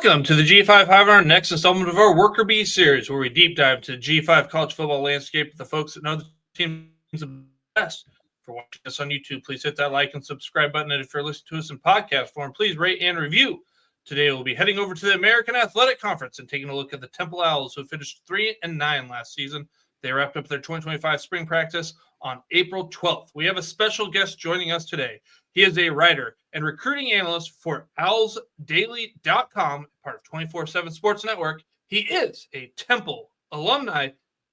Welcome to the G5 Hive, our next installment of our Worker Bee series, where we deep dive to the G5 college football landscape with the folks that know the teams the best. For watching us on YouTube, please hit that like and subscribe button. And if you're listening to us in podcast form, please rate and review. Today, we'll be heading over to the American Athletic Conference and taking a look at the Temple Owls, who finished 3-9 last season. They wrapped up their 2025 spring practice on April 12th. We have a special guest joining us today. He is a writer and recruiting analyst for owlsdaily.com, part of 24/7 Sports Network. He is a Temple alumni.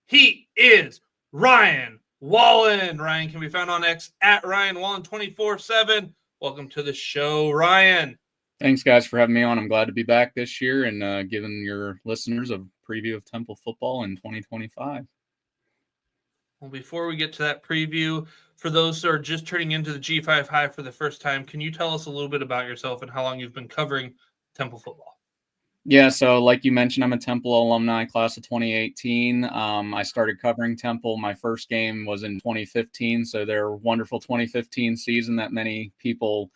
He is Ryan Wallen. Ryan can be found on X at Ryan Wallen 24/7. Welcome to the show, Ryan. Thanks, guys, for having me on. I'm glad to be back this year and giving your listeners a preview of Temple football in 2025. Well, before we get to that preview, for those who are just turning into the G5 Hive for the first time, can you tell us a little bit about yourself and how long you've been covering Temple football? Yeah, so like you mentioned, I'm a Temple alumni, class of 2018. I started covering Temple. My first game was in 2015, so their wonderful 2015 season that many people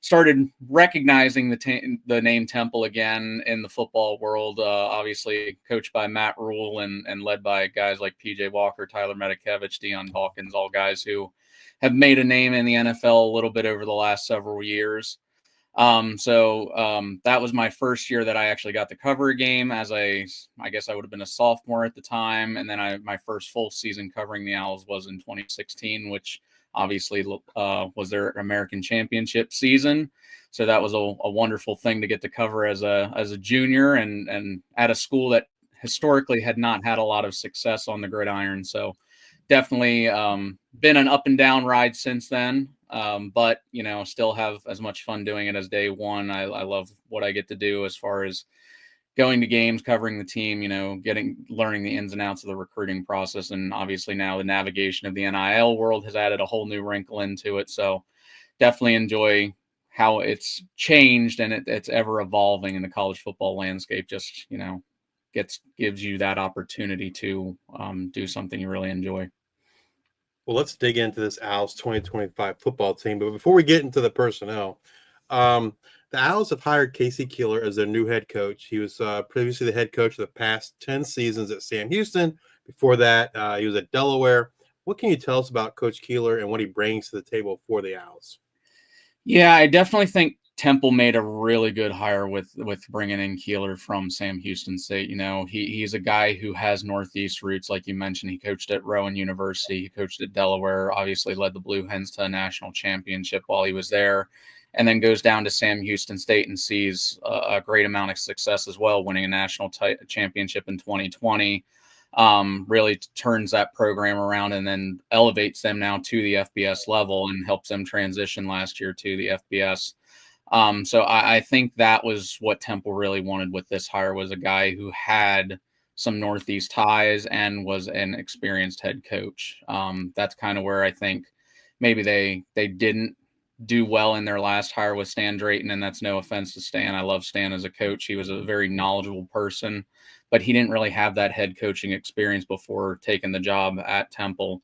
started recognizing the name Temple again in the football world. Obviously coached by Matt Rule and led by guys like PJ Walker, Tyler Medikevich, Deion Dawkins, all guys who have made a name in the NFL a little bit over the last several years. That was my first year that I actually got to cover a game I guess I would have been a sophomore at the time. And then my first full season covering the Owls was in 2016, which obviously was their American Championship season. So that was a wonderful thing to get to cover as a junior and at a school that historically had not had a lot of success on the gridiron. So definitely been an up and down ride since then. But, still have as much fun doing it as day one. I love what I get to do as far as going to games, covering the team, learning the ins and outs of the recruiting process. And obviously now the navigation of the NIL world has added a whole new wrinkle into it. So definitely enjoy how it's changed and it's ever evolving in the college football landscape. Just, gives you that opportunity to do something you really enjoy. Well, let's dig into this Owls 2025 football team. But before we get into the personnel, the Owls have hired Casey Keeler as their new head coach. He was previously the head coach of the past 10 seasons at Sam Houston. Before that, he was at Delaware. What can you tell us about Coach Keeler and what he brings to the table for the Owls? Yeah, I definitely think Temple made a really good hire with bringing in Keeler from Sam Houston State. He's a guy who has Northeast roots. Like you mentioned, he coached at Rowan University. He coached at Delaware, obviously led the Blue Hens to a national championship while he was there, and then goes down to Sam Houston State and sees a great amount of success as well, winning a national championship in 2020. Really turns that program around and then elevates them now to the FBS level and helps them transition last year to the FBS. So I think that was what Temple really wanted with this hire, was a guy who had some Northeast ties and was an experienced head coach. That's kind of where I think maybe they didn't do well in their last hire with Stan Drayton, and that's no offense to Stan. I love Stan as a coach. He was a very knowledgeable person, but he didn't really have that head coaching experience before taking the job at Temple.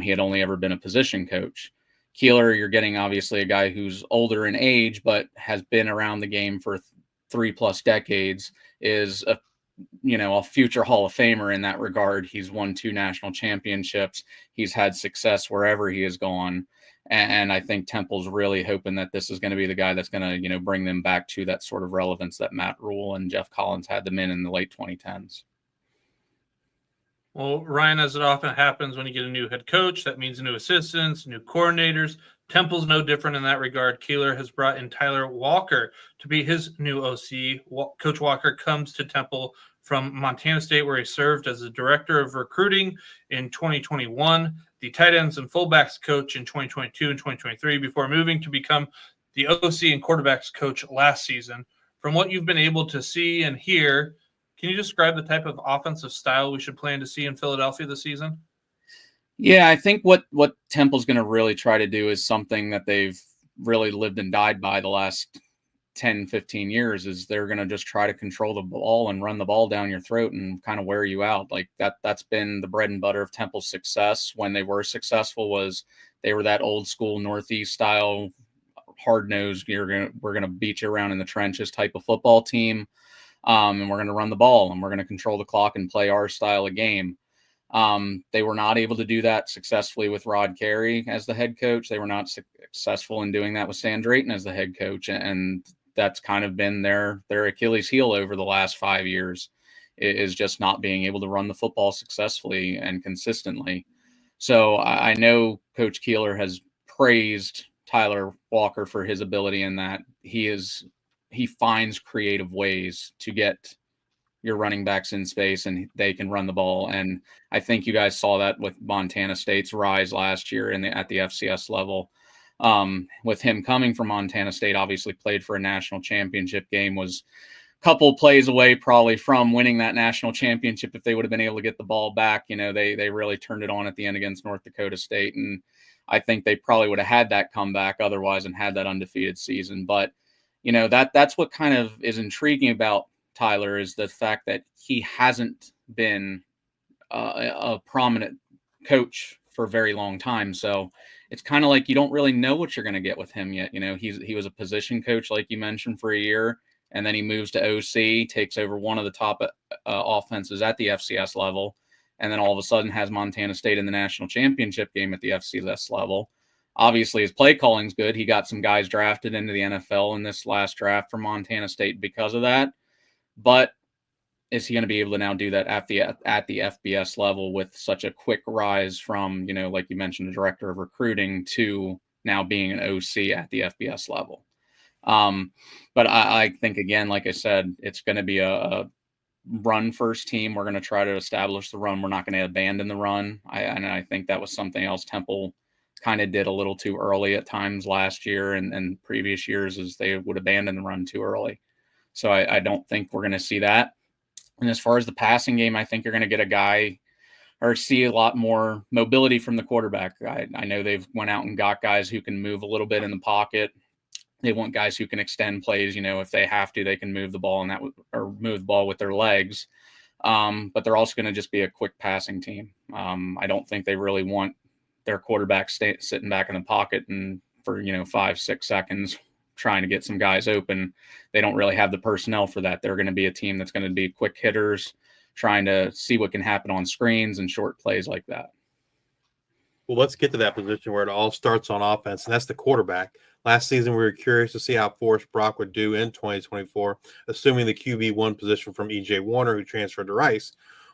He had only ever been a position coach. Keeler, you're getting obviously a guy who's older in age, but has been around the game for 3+ decades, is a future Hall of Famer in that regard. He's won 2 national championships. He's had success wherever he has gone. And I think Temple's really hoping that this is going to be the guy that's going to, bring them back to that sort of relevance that Matt Rule and Jeff Collins had them in the late 2010s. Well, Ryan, as it often happens when you get a new head coach, that means new assistants, new coordinators. Temple's no different in that regard. Keeler has brought in Tyler Walker to be his new OC. Coach Walker comes to Temple from Montana State, where he served as the director of recruiting in 2021, the tight ends and fullbacks coach in 2022 and 2023, before moving to become the OC and quarterbacks coach last season. From what you've been able to see and hear, can you describe the type of offensive style we should plan to see in Philadelphia this season? Yeah, I think what Temple's going to really try to do is something that they've really lived and died by the last 10, 15 years, is they're going to just try to control the ball and run the ball down your throat and kind of wear you out. Like that's been the bread and butter of Temple's success when they were successful. Was they were that old school Northeast style hard-nosed, we're gonna beat you around in the trenches type of football team. And we're going to run the ball and we're going to control the clock and play our style of game. They were not able to do that successfully with Rod Carey as the head coach. They were not successful in doing that with Stan Drayton as the head coach. And that's kind of been their Achilles heel over the last 5 years, is just not being able to run the football successfully and consistently. So I know Coach Keeler has praised Tyler Walker for his ability in that he finds creative ways to get your running backs in space and they can run the ball. And I think you guys saw that with Montana State's rise last year at the FCS level. With him coming from Montana State, obviously played for a national championship game, was a couple plays away probably from winning that national championship if they would have been able to get the ball back. They really turned it on at the end against North Dakota State. And I think they probably would have had that comeback otherwise and had that undefeated season. But that's what kind of is intriguing about Tyler, is the fact that he hasn't been a prominent coach for a very long time. So it's kind of like you don't really know what you're going to get with him yet. He was a position coach, like you mentioned, for a year, and then he moves to OC, takes over one of the top offenses at the FCS level, and then all of a sudden has Montana State in the national championship game at the FCS level. Obviously, his play calling's good. He got some guys drafted into the NFL in this last draft from Montana State because of that. But is he going to be able to now do that at the FBS level with such a quick rise from, like you mentioned, the director of recruiting to now being an OC at the FBS level? But I think, again, like I said, it's going to be a run first team. We're going to try to establish the run. We're not going to abandon the run. And I think that was something else Temple kind of did a little too early at times last year and previous years, is they would abandon the run too early. So I don't think we're going to see that. And as far as the passing game, I think you're going to get a guy or see a lot more mobility from the quarterback. I know they've went out and got guys who can move a little bit in the pocket. They want guys who can extend plays. If they have to, they can move the ball or move the ball with their legs. But they're also going to just be a quick passing team. I don't think they really want their quarterback sitting back in the pocket and for 5-6 seconds trying to get some guys open. They don't really have the personnel for that. They're going to be a team that's going to be quick hitters, trying to see what can happen on screens and short plays like that. Well, let's get to that position where it all starts on offense, and that's the quarterback. Last season, we were curious to see how Forrest Brock would do in 2024, assuming the QB1 position from E.J. Warner, who transferred to Rice.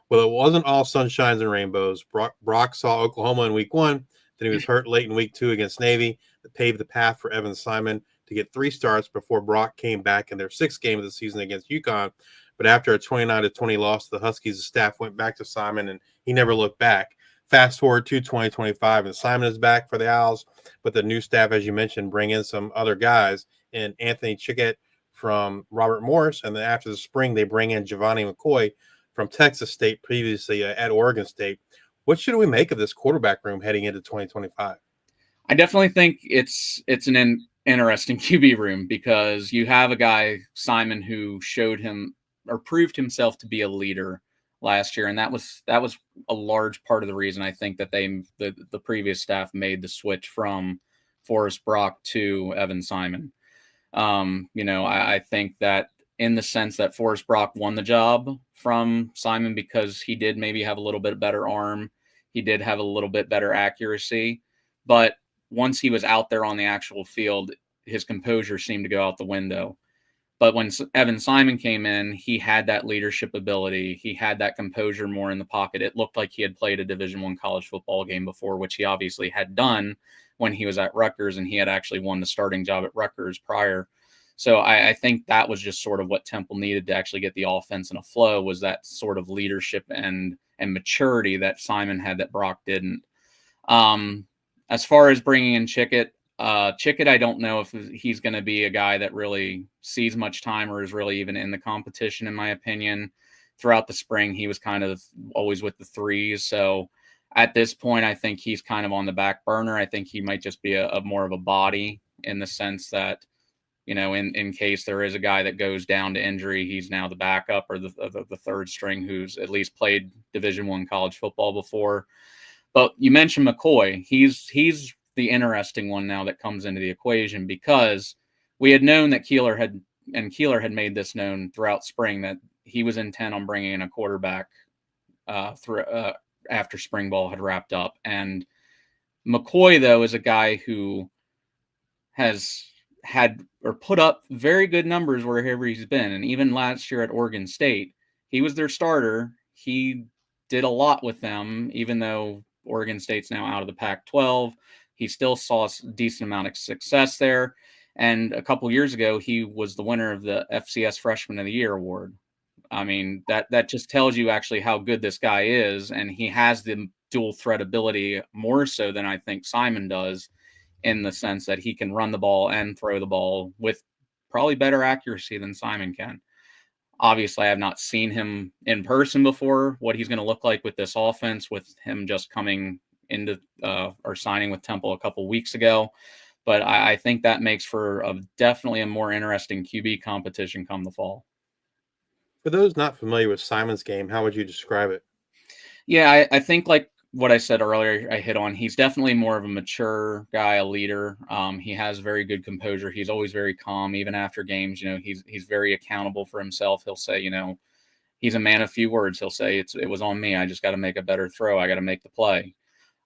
Well, it wasn't all sunshines and rainbows. Brock saw Oklahoma in week 1. Then he was hurt late in week 2 against Navy. That paved the path for Evan Simon to get 3 starts before Brock came back in their 6th game of the season against UConn. But after a 29-20 loss to the Huskies, the staff went back to Simon, and he never looked back. Fast forward to 2025, and Simon is back for the Owls, but the new staff, as you mentioned, bring in some other guys, and Anthony Chickett from Robert Morris, and then after the spring, they bring in Giovanni McCoy from Texas State, previously at Oregon State. What should we make of this quarterback room heading into 2025? I definitely think it's an interesting QB room, because you have a guy, Simon, who showed him or proved himself to be a leader last year, and that was a large part of the reason I think that the previous staff made the switch from Forrest Brock to Evan Simon. I think that in the sense that Forrest Brock won the job from Simon because he did maybe have a little bit better arm, he did have a little bit better accuracy, but once he was out there on the actual field, his composure seemed to go out the window. But when Evan Simon came in, he had that leadership ability. He had that composure more in the pocket. It looked like he had played a Division I college football game before, which he obviously had done when he was at Rutgers, and he had actually won the starting job at Rutgers prior. So I think that was just sort of what Temple needed to actually get the offense in a flow, was that sort of leadership and maturity that Simon had that Brock didn't. As far as bringing in Chickett, I don't know if he's going to be a guy that really sees much time or is really even in the competition, in my opinion. Throughout the spring, he was kind of always with the threes. So at this point, I think he's kind of on the back burner. I think he might just be a more of a body, in the sense that, in case there is a guy that goes down to injury, he's now the backup or the third string who's at least played Division I college football before. But you mentioned McCoy. He's the interesting one now that comes into the equation, because we had known that Keeler had made this known throughout spring that he was intent on bringing in a quarterback after spring ball had wrapped up. And McCoy, though, is a guy who has had or put up very good numbers wherever he's been. And even last year at Oregon State, he was their starter. He did a lot with them, even though Oregon State's now out of the Pac-12. He still saw a decent amount of success there. And a couple years ago, he was the winner of the FCS Freshman of the Year award. I mean, that just tells you actually how good this guy is. And he has the dual threat ability more so than I think Simon does, in the sense that he can run the ball and throw the ball with probably better accuracy than Simon can. Obviously, I have not seen him in person before, what he's going to look like with this offense, with him just coming into or signing with Temple a couple weeks ago. But I think that makes for definitely a more interesting QB competition come the fall. For those not familiar with Simon's game, how would you describe it? Yeah, I think like what I said earlier, I hit on. He's definitely more of a mature guy, a leader. He has very good composure. He's always very calm, even after games. He's very accountable for himself. He'll say, he's a man of few words. He'll say, it was on me. I just got to make a better throw. I got to make the play.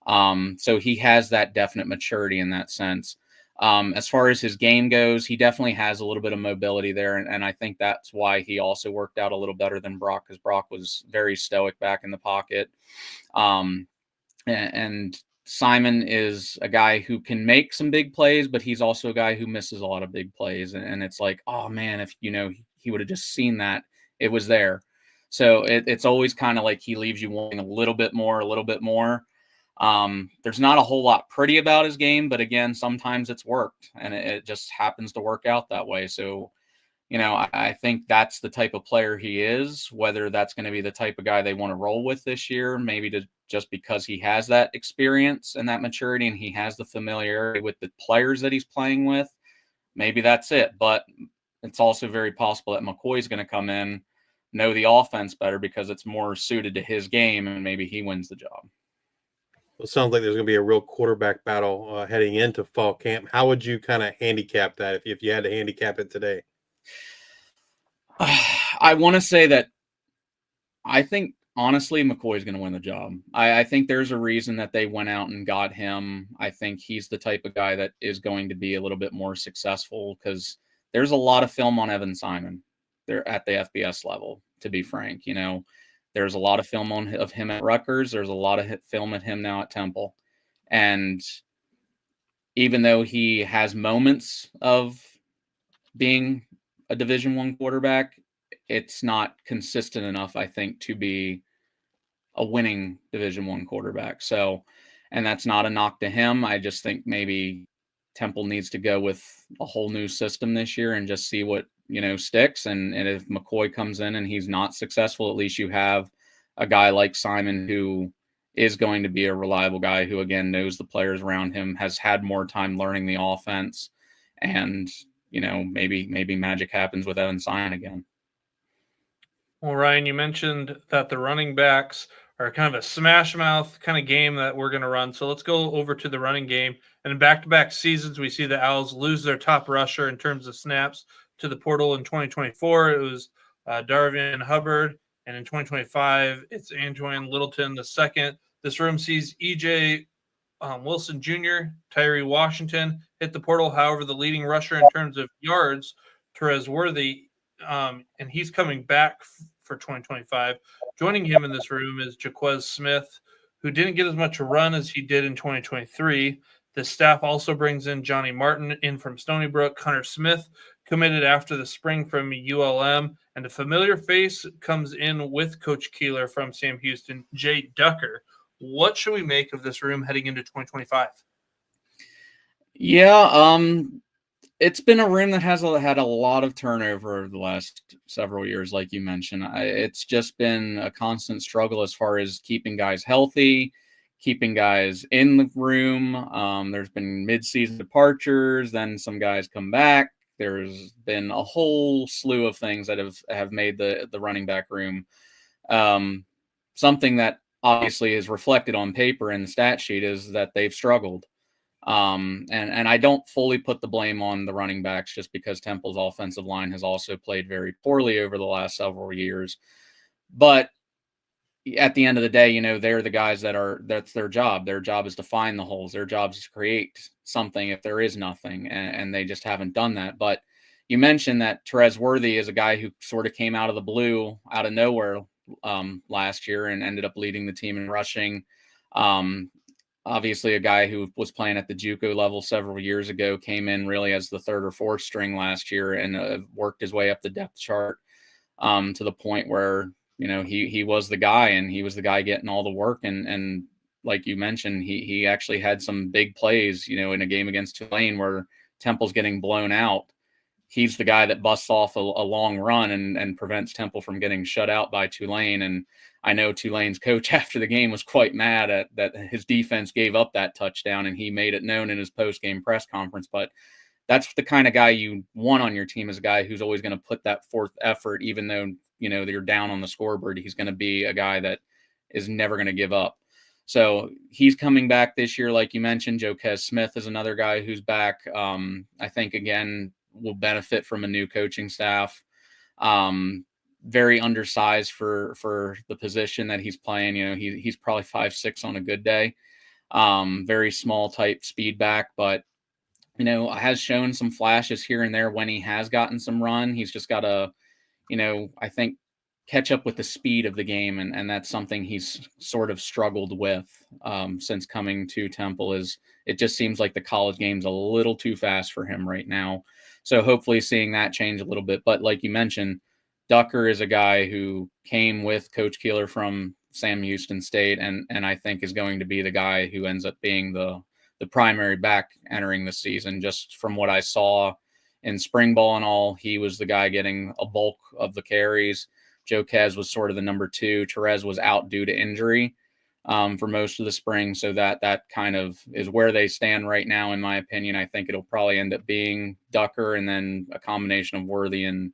So he has that definite maturity in that sense. As far as his game goes, he definitely has a little bit of mobility there. And I think that's why he also worked out a little better than Brock, because Brock was very stoic back in the pocket. And Simon is a guy who can make some big plays, but he's also a guy who misses a lot of big plays. And it's like, oh man, if he would have just seen that, it was there. So it's always kind of like he leaves you wanting a little bit more. There's not a whole lot pretty about his game, but again, sometimes it's worked, and it just happens to work out that way. So, I think that's the type of player he is. Whether that's going to be the type of guy they want to roll with this year, maybe just because he has that experience and that maturity, and he has the familiarity with the players that he's playing with, maybe that's it. But it's also very possible that McCoy's going to come in, know the offense better because it's more suited to his game, and maybe he wins the job. It sounds like there's going to be a real quarterback battle heading into fall camp. How would you kind of handicap that if you had to handicap it today? I want to say that I think, honestly, McCoy's going to win the job. I think there's a reason that they went out and got him. I think he's the type of guy that is going to be a little bit more successful, because there's a lot of film on Evan Simon. They're at the FBS level, to be frank. There's a lot of film of him at Rutgers. There's a lot of film at him now at Temple. And even though he has moments of being a Division I quarterback, it's not consistent enough, I think, to be a winning Division I quarterback. So, and that's not a knock to him. I just think maybe Temple needs to go with a whole new system this year and just see what, sticks. And if McCoy comes in and he's not successful, at least you have a guy like Simon who is going to be a reliable guy who, again, knows the players around him, has had more time learning the offense, and maybe magic happens with Evan Simon again. Well, Ryan, you mentioned that the running backs are kind of a smash mouth kind of game that we're going to run. So let's go over to the running game. And in back-to-back seasons, we see the Owls lose their top rusher in terms of snaps to the portal. In 2024, it was Darvian Hubbard. And in 2025, it's Antoine Littleton II. This room sees E.J. Wilson Jr., Tyree Washington hit the portal. However, the leading rusher in terms of yards, Therese Worthy, and he's coming back for 2025. Joining him in this room is Jaquez Smith, who didn't get as much run as he did in 2023. The staff also brings in Johnny Martin in from Stony Brook. Hunter Smith committed after the spring from ULM, and a familiar face comes in with Coach Keeler from Sam Houston, Jay Ducker. What should we make of this room heading into 2025? Yeah, it's been a room that has had a lot of turnover over the last several years, like you mentioned. It's just been a constant struggle as far as keeping guys healthy, keeping guys in the room. There's been mid-season departures, then some guys come back. There's been a whole slew of things that have made the running back room something that obviously is reflected on paper in the stat sheet is that they've struggled. And I don't fully put the blame on the running backs just because Temple's offensive line has also played very poorly over the last several years. But at the end of the day, they're the guys that's their job. Their job is to find the holes. Their job is to create something if there is nothing. And they just haven't done that. But you mentioned that Terez Worthy is a guy who sort of came out of the blue, out of nowhere last year and ended up leading the team in rushing. Obviously a guy who was playing at the JUCO level several years ago, came in really as the third or fourth string last year and worked his way up the depth chart to the point where, he was the guy, and he was the guy getting all the work. And like you mentioned, he actually had some big plays, in a game against Tulane where Temple's getting blown out. He's the guy that busts off a long run and prevents Temple from getting shut out by Tulane. And I know Tulane's coach after the game was quite mad at that his defense gave up that touchdown, and he made it known in his post-game press conference. But that's the kind of guy you want on your team, is a guy who's always going to put that forth effort, even though, you're down on the scoreboard. He's going to be a guy that is never going to give up. So he's coming back this year, like you mentioned. Joquez Smith is another guy who's back. I think, again, will benefit from a new coaching staff. Very undersized for the position that he's playing. He's probably 5'6" on a good day. Very small type speed back, but has shown some flashes here and there when he has gotten some run. He's just got to, I think, catch up with the speed of the game. And that's something he's sort of struggled with since coming to Temple. Is it just seems like the college game's a little too fast for him right now. So hopefully seeing that change a little bit. But like you mentioned, Ducker is a guy who came with Coach Keeler from Sam Houston State, and I think is going to be the guy who ends up being the primary back entering the season. Just from what I saw in spring ball and all, he was the guy getting a bulk of the carries. Joquez was sort of the number two. Terez was out due to injury for most of the spring. So that kind of is where they stand right now, in my opinion. I think it'll probably end up being Ducker, and then a combination of Worthy and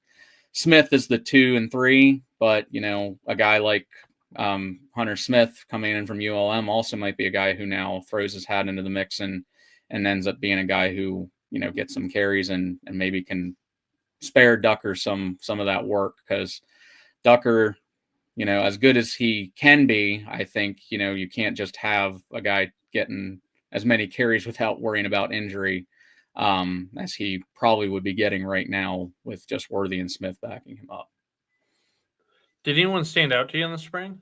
Smith is the 2 and 3. But, a guy like Hunter Smith coming in from ULM also might be a guy who now throws his hat into the mix and ends up being a guy who, gets some carries and maybe can spare Ducker some of that work, because Ducker, as good as he can be, I think, you can't just have a guy getting as many carries without worrying about injury as he probably would be getting right now with just Worthy and Smith backing him up. Did anyone stand out to you in the spring?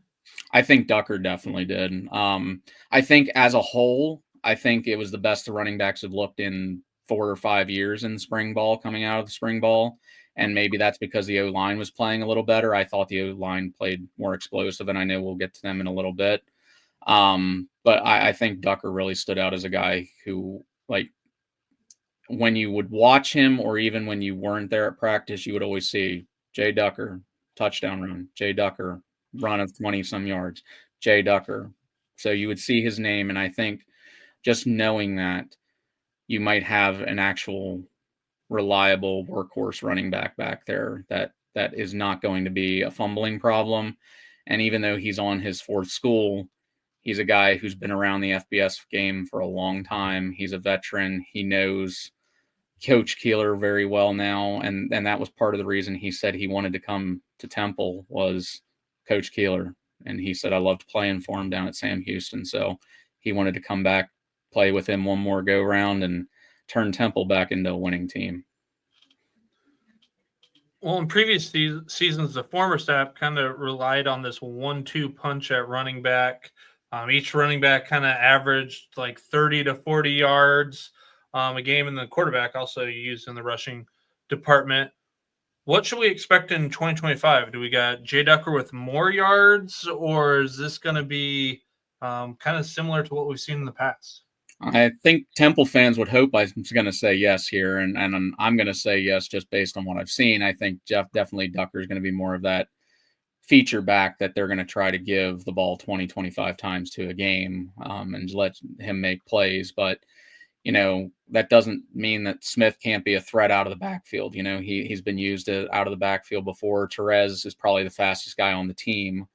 I think Ducker definitely did. I think as a whole, I think it was the best the running backs have looked in 4 or 5 years in spring ball, coming out of the spring ball. And maybe that's because the O-line was playing a little better. I thought the O-line played more explosive, and I know we'll get to them in a little bit. But I think Ducker really stood out as a guy who, like, when you would watch him, or even when you weren't there at practice, you would always see Jay Ducker, touchdown run, Jay Ducker, run of 20-some yards, Jay Ducker. So you would see his name, and I think just knowing that you might have an actual reliable workhorse running back there that is not going to be a fumbling problem. And even though he's on his fourth school, he's a guy who's been around the FBS game for a long time. He's a veteran. He knows Coach Keeler very well now, and that was part of the reason he said he wanted to come to Temple, was Coach Keeler. And he said, I loved playing for him down at Sam Houston. So he wanted to come back, play with him one more go round, and turn Temple back into a winning team. Well, in previous seasons, the former staff kind of relied on this 1-2 punch at running back. Each running back kind of averaged like 30 to 40 yards a game, and the quarterback also used in the rushing department. What should we expect in 2025? Do we got Jay Ducker with more yards, or is this going to be kind of similar to what we've seen in the past? I think Temple fans would hope I'm going to say yes here, and I'm going to say yes just based on what I've seen. I think definitely Ducker is going to be more of that feature back that they're going to try to give the ball 20, 25 times to a game and let him make plays. But, that doesn't mean that Smith can't be a threat out of the backfield. He's been used out of the backfield before. Terez is probably the fastest guy on the team.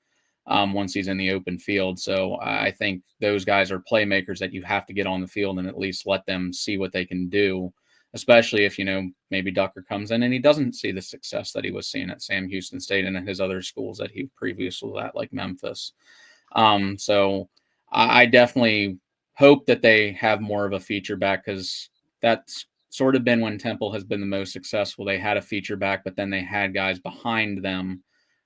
once he's in the open field. So I think those guys are playmakers that you have to get on the field and at least let them see what they can do, especially if, maybe Ducker comes in and he doesn't see the success that he was seeing at Sam Houston State and at his other schools that he previously was at, like Memphis. So I definitely hope that they have more of a feature back, because that's sort of been when Temple has been the most successful. They had a feature back, but then they had guys behind them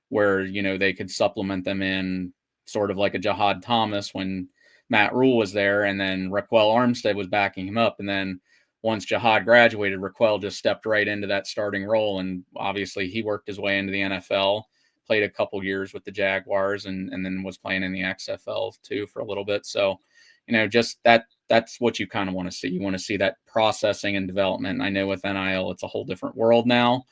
where, they could supplement them in, sort of like a Jahad Thomas when Matt Rule was there, and then Raquel Armstead was backing him up. And then once Jahad graduated, Raquel just stepped right into that starting role. And obviously he worked his way into the NFL, played a couple years with the Jaguars, and then was playing in the XFL too for a little bit. So, just that's what you kind of want to see. You want to see that processing and development. I know with NIL, it's a whole different world now.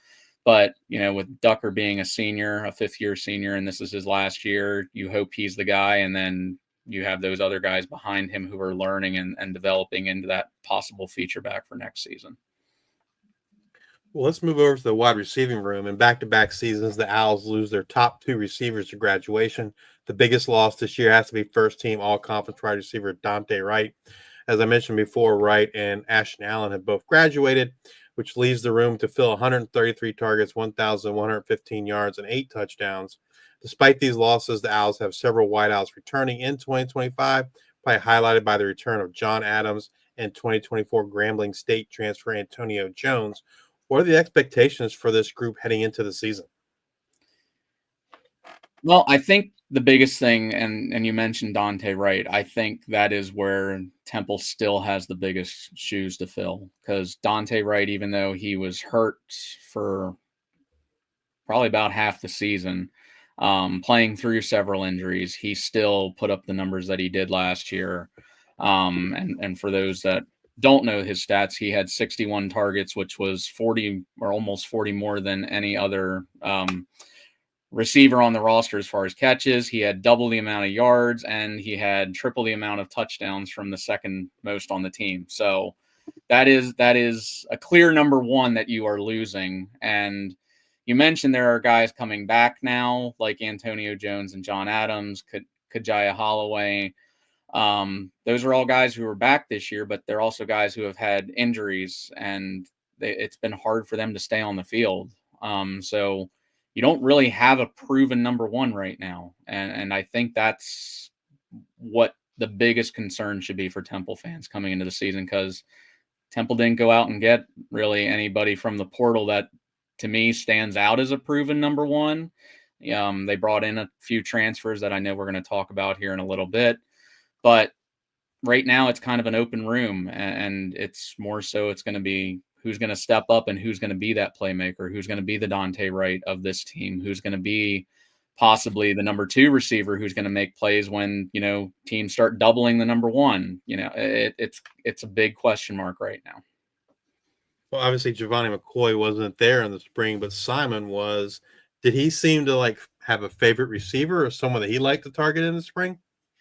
But, with Ducker being a senior, a fifth-year senior, and this is his last year, you hope he's the guy. And then you have those other guys behind him who are learning and developing into that possible feature back for next season. Well, let's move over to the wide receiving room. In back-to-back seasons, the Owls lose their top 2 receivers to graduation. The biggest loss this year has to be first-team all-conference wide receiver Dante Wright. As I mentioned before, Wright and Ashton Allen have both graduated, which leaves the room to fill 133 targets, 1,115 yards, and 8 touchdowns. Despite these losses, the Owls have several wideouts returning in 2025, probably highlighted by the return of John Adams and 2024 Grambling State transfer Antonio Jones. What are the expectations for this group heading into the season? Well, I think the biggest thing, and you mentioned Dante Wright, I think that is where Temple still has the biggest shoes to fill, because Dante Wright, even though he was hurt for probably about half the season, playing through several injuries, he still put up the numbers that he did last year. And for those that don't know his stats, he had 61 targets, which was 40 or almost 40 more than any other receiver on the roster as far as catches. He had double the amount of yards, and he had triple the amount of touchdowns from the second most on the team. So that is a clear number one that you are losing. And you mentioned there are guys coming back now, like Antonio Jones and John Adams, Kajaya Holloway. Those are all guys who are back this year, but they're also guys who have had injuries, and it's been hard for them to stay on the field. So you don't really have a proven number one right now. And I think that's what the biggest concern should be for Temple fans coming into the season, because Temple didn't go out and get really anybody from the portal that, to me, stands out as a proven number one. They brought in a few transfers that I know we're going to talk about here in a little bit. But right now it's kind of an open room, and it's more so it's going to be who's going to step up and who's going to be that playmaker, who's going to be the Dante Wright of this team, who's going to be possibly the number 2 receiver, who's going to make plays when, teams start doubling the number 1. It's a big question mark right now. Well, obviously Giovanni McCoy wasn't there in the spring, but Simon was. Did he seem to have a favorite receiver or someone that he liked to target in the spring?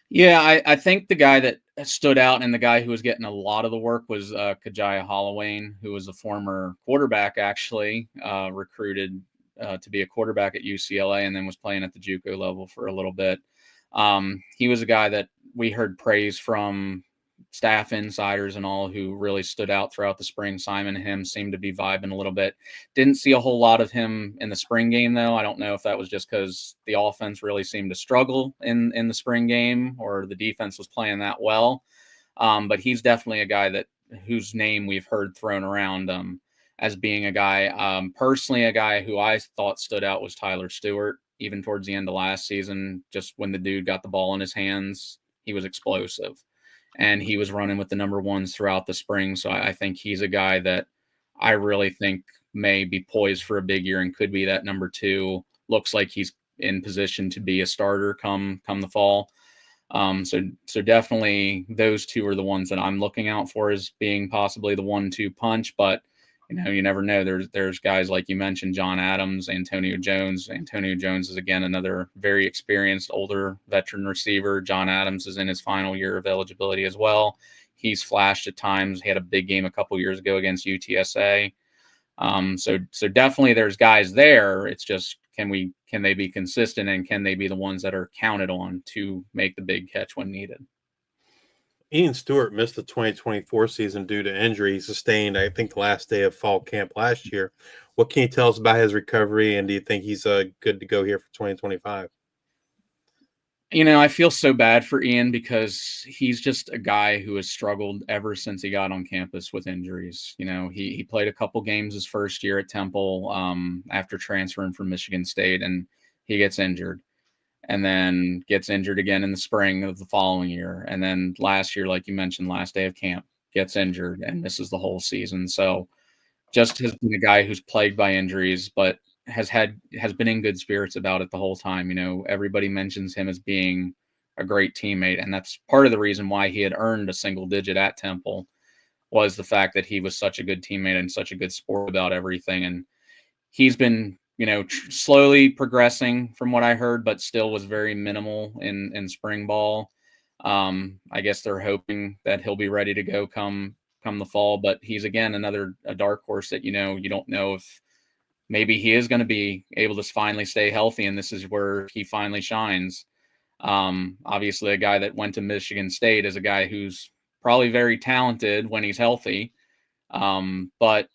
Yeah, I think the guy that stood out and the guy who was getting a lot of the work was Kajaya Holloway, who was a former quarterback, actually recruited to be a quarterback at UCLA and then was playing at the JUCO level for a little bit. He was a guy that we heard praise from staff insiders and all who really stood out throughout the spring. Simon and him seemed to be vibing a little bit. Didn't see a whole lot of him in the spring game, though. I don't know if that was just because the offense really seemed to struggle in the spring game, or the defense was playing that well. But he's definitely a guy whose name we've heard thrown around as being a guy. Personally, a guy who I thought stood out was Tyler Stewart. Even towards the end of last season, just when the dude got the ball in his hands, he was explosive. And he was running with the number 1s throughout the spring. So I think he's a guy that I really think may be poised for a big year and could be that number 2. Looks like he's in position to be a starter come the fall. So definitely those 2 are the ones that I'm looking out for as being possibly the 1-2 punch. But you never know. There's guys like you mentioned, John Adams, Antonio Jones. Antonio Jones is, again, another very experienced, older veteran receiver. John Adams is in his final year of eligibility as well. He's flashed at times. He had a big game a couple years ago against UTSA. So definitely there's guys there. It's just, can they be consistent, and can they be the ones that are counted on to make the big catch when needed? Ian Stewart missed the 2024 season due to injury he sustained, I think, the last day of fall camp last year. What can you tell us about his recovery, and do you think he's good to go here for 2025? I feel so bad for Ian because he's just a guy who has struggled ever since he got on campus with injuries. He played a couple games his first year at Temple after transferring from Michigan State, and he gets injured, and then gets injured again in the spring of the following year. And then last year, like you mentioned, last day of camp, gets injured and misses the whole season. So just has been a guy who's plagued by injuries, but has been in good spirits about it the whole time. Everybody mentions him as being a great teammate, and that's part of the reason why he had earned a single digit at Temple, was the fact that he was such a good teammate and such a good sport about everything. And he's been, slowly progressing from what I heard, but still was very minimal in spring ball. I guess they're hoping that he'll be ready to go come the fall, but he's again a dark horse that you don't know if maybe he is going to be able to finally stay healthy, and this is where he finally shines. Obviously, a guy that went to Michigan State is a guy who's probably very talented when he's healthy, but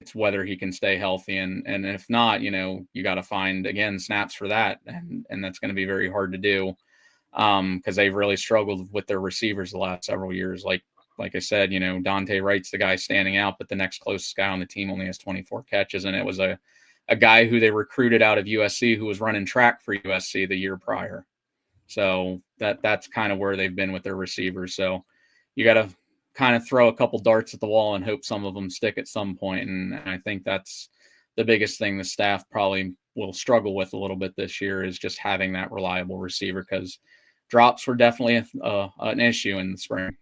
it's whether he can stay healthy, and if not, you got to find again snaps for that, and that's going to be very hard to do because they've really struggled with their receivers the last several years. Like I said, Dante Wright's the guy standing out, but the next closest guy on the team only has 24 catches. And it was a guy who they recruited out of USC who was running track for USC the year prior. So that's kind of where they've been with their receivers. So you got to kind of throw a couple darts at the wall and hope some of them stick at some point. And I think that's the biggest thing the staff probably will struggle with a little bit this year, is just having that reliable receiver, because drops were definitely an issue in the spring.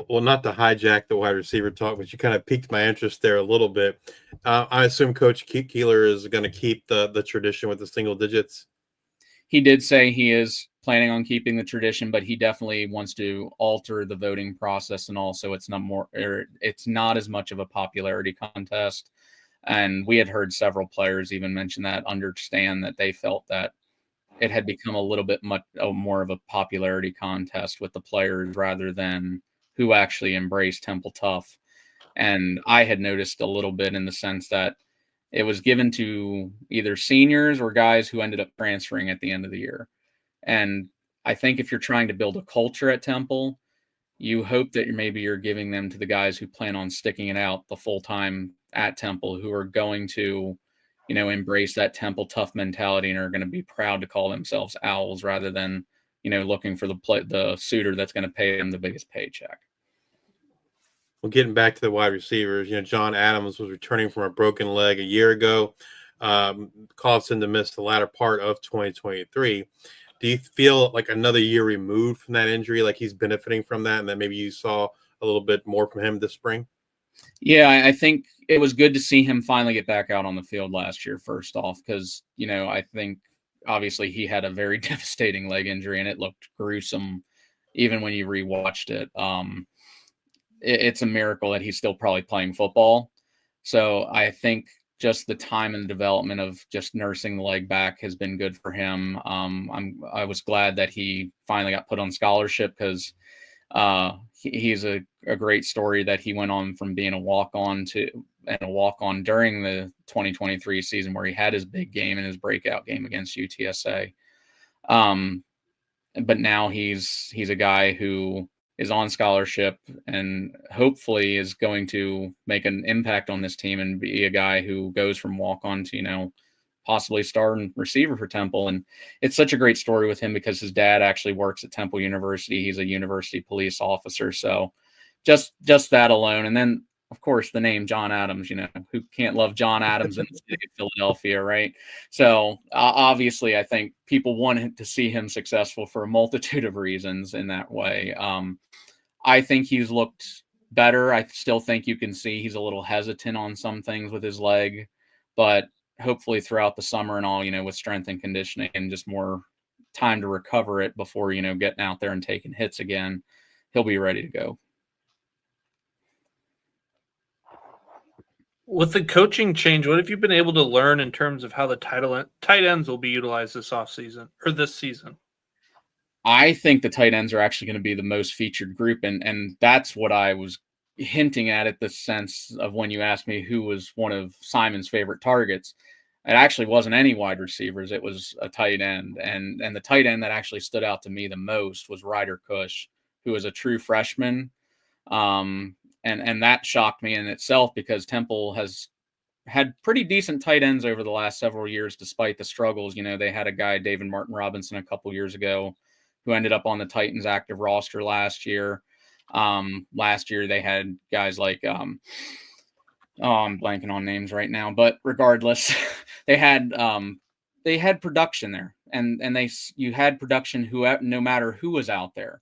Well, not to hijack the wide receiver talk, but you kind of piqued my interest there a little bit. I assume Coach Keeler is going to keep the tradition with the single digits. He did say he is planning on keeping the tradition, but he definitely wants to alter the voting process, and also it's not as much of a popularity contest. And we had heard several players even mention that, understand that they felt that it had become a little bit more of a popularity contest with the players rather than who actually embraced Temple Tough. And I had noticed a little bit in the sense that it was given to either seniors or guys who ended up transferring at the end of the year. And I think if you're trying to build a culture at Temple, you hope that maybe you're giving them to the guys who plan on sticking it out the full time at Temple, who are going to, embrace that Temple Tough mentality and are going to be proud to call themselves Owls rather than, looking for the suitor that's going to pay them the biggest paycheck. Well, getting back to the wide receivers, John Adams was returning from a broken leg a year ago, caused him to miss the latter part of 2023. Do you feel like another year removed from that injury, like he's benefiting from that, and that maybe you saw a little bit more from him this spring? Yeah, I think it was good to see him finally get back out on the field last year, first off, because, I think obviously he had a very devastating leg injury and it looked gruesome even when you rewatched it. It's a miracle that he's still probably playing football. So I think just the time and the development of just nursing the leg back has been good for him. I was glad that he finally got put on scholarship, because he's a great story that he went on from being a walk-on during the 2023 season, where he had his big game and his breakout game against UTSA. But now he's a guy who is on scholarship and hopefully is going to make an impact on this team and be a guy who goes from walk-on to, possibly starting receiver for Temple. And it's such a great story with him because his dad actually works at Temple University. He's a university police officer. So just that alone. And then, of course, the name John Adams, who can't love John Adams in the city of Philadelphia, right? So obviously, I think people want to see him successful for a multitude of reasons in that way. I think he's looked better. I still think you can see he's a little hesitant on some things with his leg, but hopefully throughout the summer and all, with strength and conditioning and just more time to recover it before, getting out there and taking hits again, he'll be ready to go. With the coaching change, what have you been able to learn in terms of how the tight ends will be utilized this offseason or this season? I think the tight ends are actually going to be the most featured group, and that's what I was hinting at the sense of when you asked me who was one of Simon's favorite targets. It actually wasn't any wide receivers; it was a tight end, and the tight end that actually stood out to me the most was Ryder Cush, who was a true freshman, and that shocked me in itself because Temple has had pretty decent tight ends over the last several years, despite the struggles. You know, they had a guy, David Martin Robinson, a couple years ago, who ended up on the Titans active roster last year. Last year they had guys like oh, I'm blanking on names right now, but regardless, they had production there, and you had production who no matter who was out there.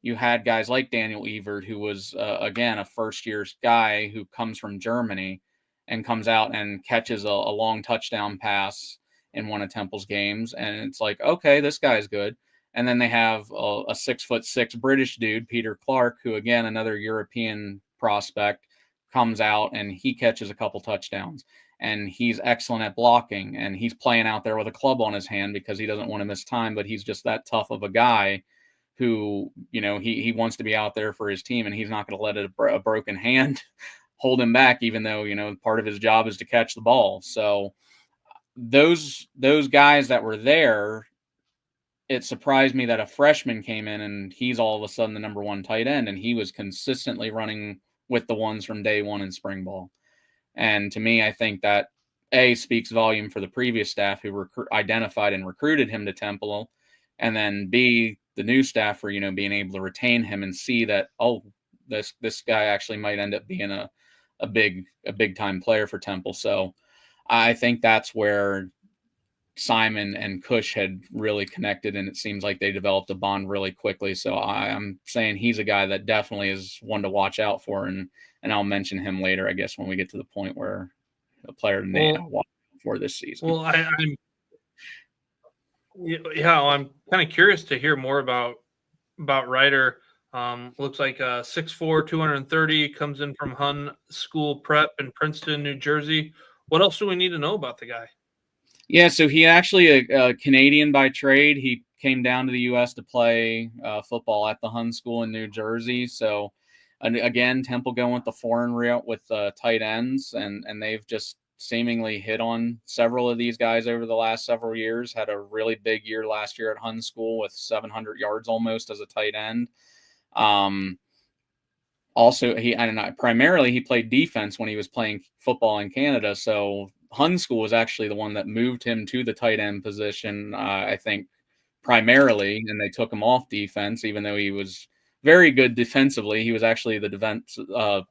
You had guys like Daniel Evert, who was again a first year guy who comes from Germany and comes out and catches a long touchdown pass in one of Temple's games, and it's like, okay, this guy's good. And then they have a 6'6" British dude, Peter Clark, who again another European prospect, comes out and he catches a couple touchdowns. And he's excellent at blocking, and he's playing out there with a club on his hand because he doesn't want to miss time, but he's just that tough of a guy who, you know, he wants to be out there for his team, and he's not going to let a broken hand hold him back, even though, you know, part of his job is to catch the ball. So those guys that were there, it surprised me that a freshman came in and he's all of a sudden the number one tight end, and he was consistently running with the ones from day one in spring ball. And to me, I think that A, speaks volume for the previous staff who identified and recruited him to Temple, and then B, the new staff for, you know, being able to retain him and see that, oh, this guy actually might end up being a big time player for Temple. So I think that's where Simon and Cush had really connected, and it seems like they developed a bond really quickly. So I'm saying he's a guy that definitely is one to watch out for, and I'll mention him later, I guess, when we get to the point where a player to watch for this season. Well, I'm kind of curious to hear more about Ryder. Looks like 6'4", 230, comes in from Hun School Prep in Princeton, New Jersey. What else do we need to know about the guy? Yeah, so he actually a Canadian by trade. He came down to the U.S. to play football at the Hun School in New Jersey. So, again, Temple going with the foreign route with tight ends, and they've just seemingly hit on several of these guys over the last several years. Had a really big year last year at Hun School with 700 yards almost as a tight end. Also, primarily he played defense when he was playing football in Canada. So Hun School was actually the one that moved him to the tight end position, I think, primarily, and they took him off defense, even though he was very good defensively. He was actually the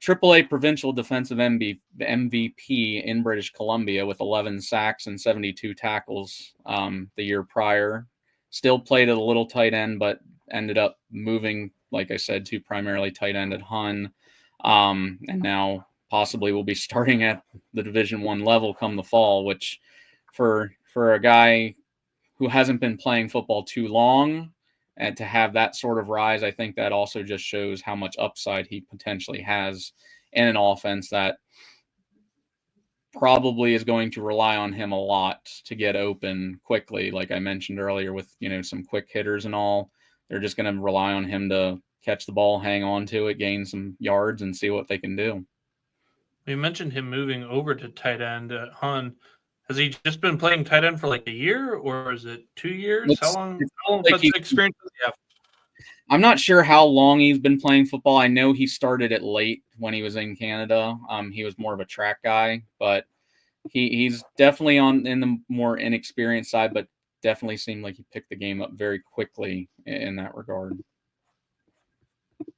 AAA provincial defensive MVP in British Columbia with 11 sacks and 72 tackles the year prior. Still played at a little tight end, but ended up moving, like I said, to primarily tight end at Hun, and now possibly will be starting at the Division I level come the fall, which for a guy who hasn't been playing football too long, and to have that sort of rise, I think that also just shows how much upside he potentially has in an offense that probably is going to rely on him a lot to get open quickly. Like I mentioned earlier, with, you know, some quick hitters and all, they're just going to rely on him to catch the ball, hang on to it, gain some yards, and see what they can do. You mentioned him moving over to tight end at Hun. Has he just been playing tight end for like a year, or is it 2 years? How long like experience does he have? I'm not sure how long he's been playing football. I know he started it late when he was in Canada. He was more of a track guy, but he's definitely in the more inexperienced side, but definitely seemed like he picked the game up very quickly in that regard.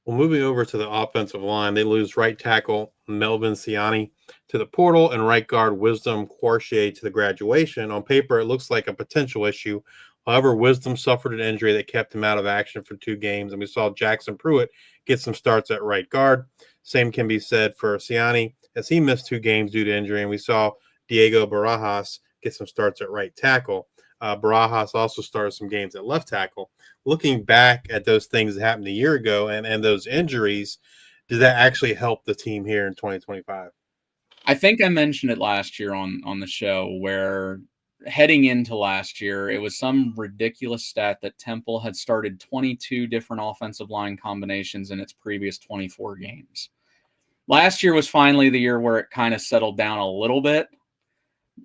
Well, moving over to the offensive line, they lose right tackle Melvin Siani to the portal and right guard Wisdom Quartier to the graduation. On paper, it looks like a potential issue. However, Wisdom suffered an injury that kept him out of action for 2 games, and we saw Jackson Pruitt get some starts at right guard. Same can be said for Siani, as he missed 2 games due to injury, and we saw Diego Barajas get some starts at right tackle. Barajas also started some games at left tackle. Looking back at those things that happened a year ago and those injuries, did that actually help the team here in 2025? I think I mentioned it last year on the show where heading into last year, it was some ridiculous stat that Temple had started 22 different offensive line combinations in its previous 24 games. Last year was finally the year where it kind of settled down a little bit.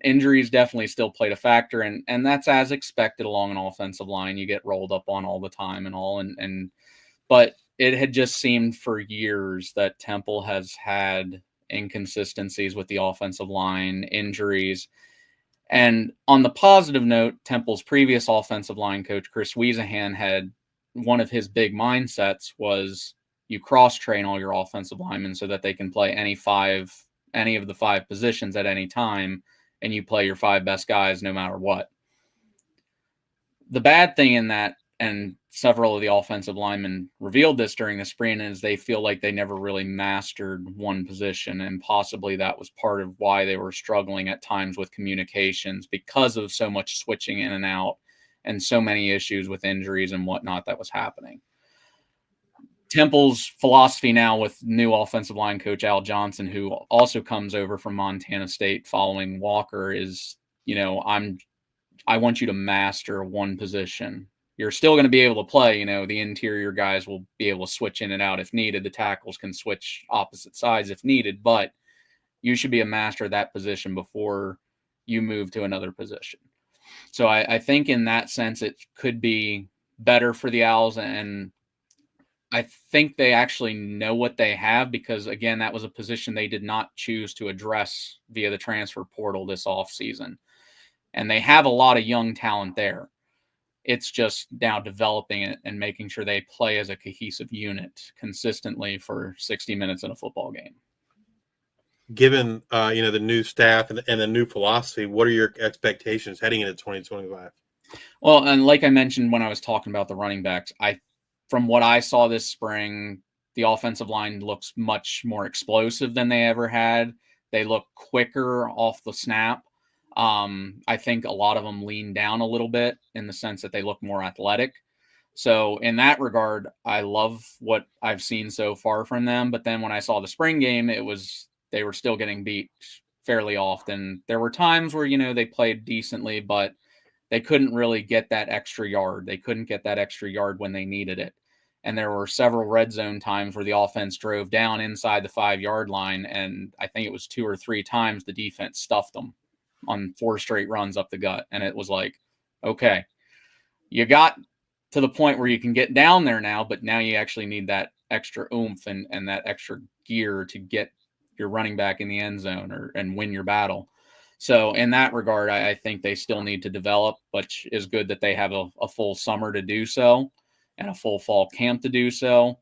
Injuries definitely still played a factor, and that's as expected along an offensive line. You get rolled up on all the time and all, but it had just seemed for years that Temple has had inconsistencies with the offensive line, injuries. And on the positive note, Temple's previous offensive line coach, Chris Wiesahan, had one of his big mindsets was you cross-train all your offensive linemen so that they can play any of the 5 positions at any time, and you play your 5 best guys no matter what. The bad thing in that, and several of the offensive linemen revealed this during the spring, is they feel like they never really mastered one position, and possibly that was part of why they were struggling at times with communications because of so much switching in and out and so many issues with injuries and whatnot that was happening. Temple's philosophy now with new offensive line coach Al Johnson, who also comes over from Montana State following Walker, is, I want you to master one position. You're still going to be able to play, the interior guys will be able to switch in and out if needed. The tackles can switch opposite sides if needed, but you should be a master of that position before you move to another position. So I think in that sense, it could be better for the Owls, and I think they actually know what they have because, again, that was a position they did not choose to address via the transfer portal this offseason. And they have a lot of young talent there. It's just now developing it and making sure they play as a cohesive unit consistently for 60 minutes in a football game. Given the new staff and the new philosophy, what are your expectations heading into 2025? Well, and like I mentioned when I was talking about the running backs, from what I saw this spring, the offensive line looks much more explosive than they ever had. They look quicker off the snap. I think a lot of them lean down a little bit in the sense that they look more athletic. So in that regard, I love what I've seen so far from them. But then when I saw the spring game, they were still getting beat fairly often. There were times where, they played decently, but they couldn't really get that extra yard. They couldn't get that extra yard when they needed it. And there were several red zone times where the offense drove down inside the 5-yard line. And I think it was 2 or 3 times the defense stuffed them on 4 straight runs up the gut. And it was like, okay, you got to the point where you can get down there now, but now you actually need that extra oomph and that extra gear to get your running back in the end zone and win your battle. So in that regard, I think they still need to develop, which is good that they have a full summer to do so and a full fall camp to do so.